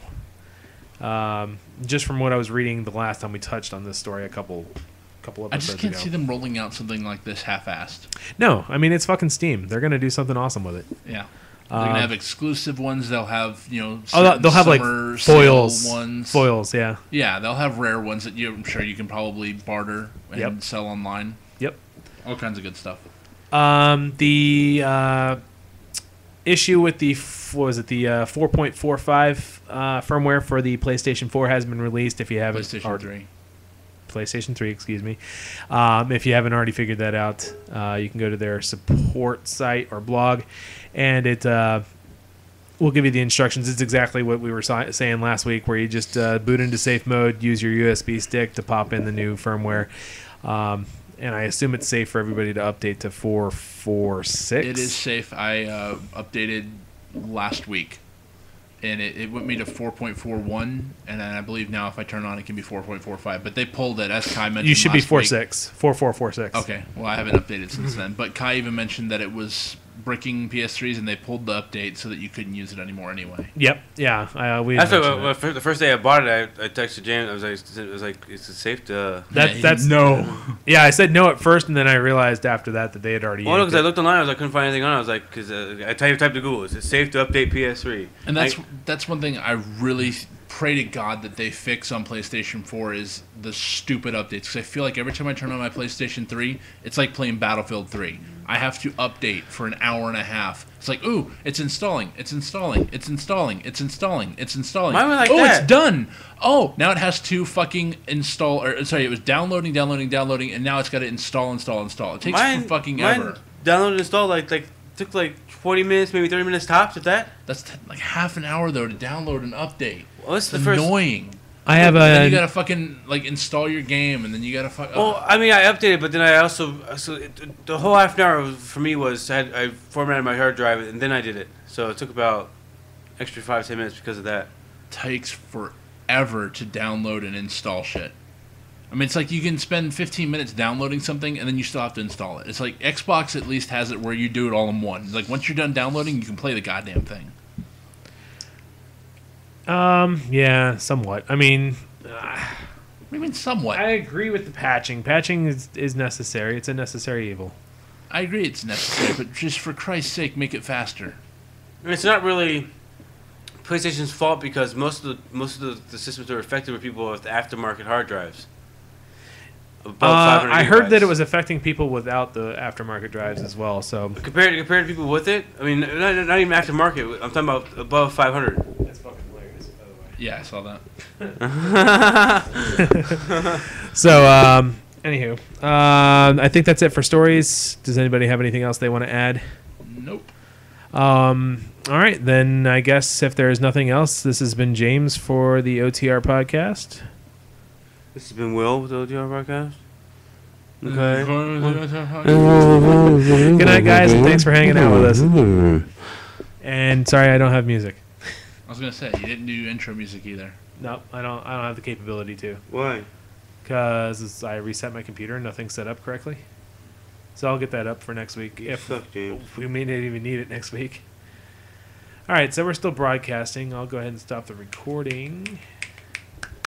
Just from what I was reading the last time we touched on this story a couple episodes ago. I just can't see them rolling out something like this half-assed. No, I mean, it's fucking Steam. They're going to do something awesome with it. Yeah. They're gonna have exclusive ones. They'll have they'll have like foils ones. Foils, yeah. Yeah, they'll have rare ones that I'm sure you can probably barter and sell online. Yep. All kinds of good stuff. The issue with the 4.45 firmware for the PlayStation 4 has been released. If you haven't, PlayStation 3, excuse me. If you haven't already figured that out, you can go to their support site or blog, and it will give you the instructions. It's exactly what we were saying last week, where you just boot into safe mode, use your USB stick to pop in the new firmware. And I assume it's safe for everybody to update to 4.46. It is safe. I updated last week. And it went me to 4.41, and then I believe now if I turn on, it can be 4.45. But they pulled it, as Kai mentioned. You should be 4.6. 4.46. Okay, well, I haven't updated since then. But Kai even mentioned that it was bricking PS3s, and they pulled the update so that you couldn't use it anymore anyway. Yep, yeah. That's what, the first day I bought it, I texted James. I was like, is it safe to... That's no. Yeah, I said no at first, and then I realized after that they had already... Well, no, because I looked online, I couldn't find anything on it. I was like, because I typed to Google, is it safe to update PS3? And that's one thing I really pray to God that they fix on PlayStation 4 is the stupid updates. Because I feel like every time I turn on my PlayStation 3, it's like playing Battlefield 3. I have to update for an hour and a half. It's like, ooh, it's installing, it's installing, it's installing, it's installing, it's installing. Mine was like that. It's done. Oh, now it has to fucking install. Or sorry, it was downloading, and now it's got to install. It takes fucking ever. Download and install took like 40 minutes, maybe 30 minutes tops. At that. That's like half an hour though to download and update. Well, it's annoying. And then you gotta fucking install your game, and then you gotta Well, I mean, I updated, but then I also the whole half an hour for me was I formatted my hard drive, and then I did it. So it took about extra 5-10 minutes because of that. Takes forever to download and install shit. I mean, it's like you can spend 15 minutes downloading something, and then you still have to install it. It's like Xbox at least has it where you do it all in one. It's like once you're done downloading, you can play the goddamn thing. Yeah, somewhat. I mean, somewhat? I agree with the patching. Patching is necessary. It's a necessary evil. I agree it's necessary, but just for Christ's sake, make it faster. I mean, it's not really PlayStation's fault because most of the systems that were affected were people with aftermarket hard drives. Above 500 I heard that gigabytes. it was affecting people without the aftermarket drives as well. So Compared to people with it, I mean, not even aftermarket. I'm talking about above 500. that's fucking hilarious, by the way. Yeah, I saw that. So, anywho, I think that's it for stories. Does anybody have anything else they want to add? Nope. All right, then I guess if there is nothing else, this has been James for the OTR podcast. This has been Will with the OtR Podcast. Okay. Good night, guys, and thanks for hanging out with us. And sorry, I don't have music. I was gonna say you didn't do intro music either. No, I don't have the capability to, Why? because I reset my computer and nothing's set up correctly. So I'll get that up for next week. You suck, James. We may not even need it next week. All right, so we're still broadcasting. I'll go ahead and stop the recording.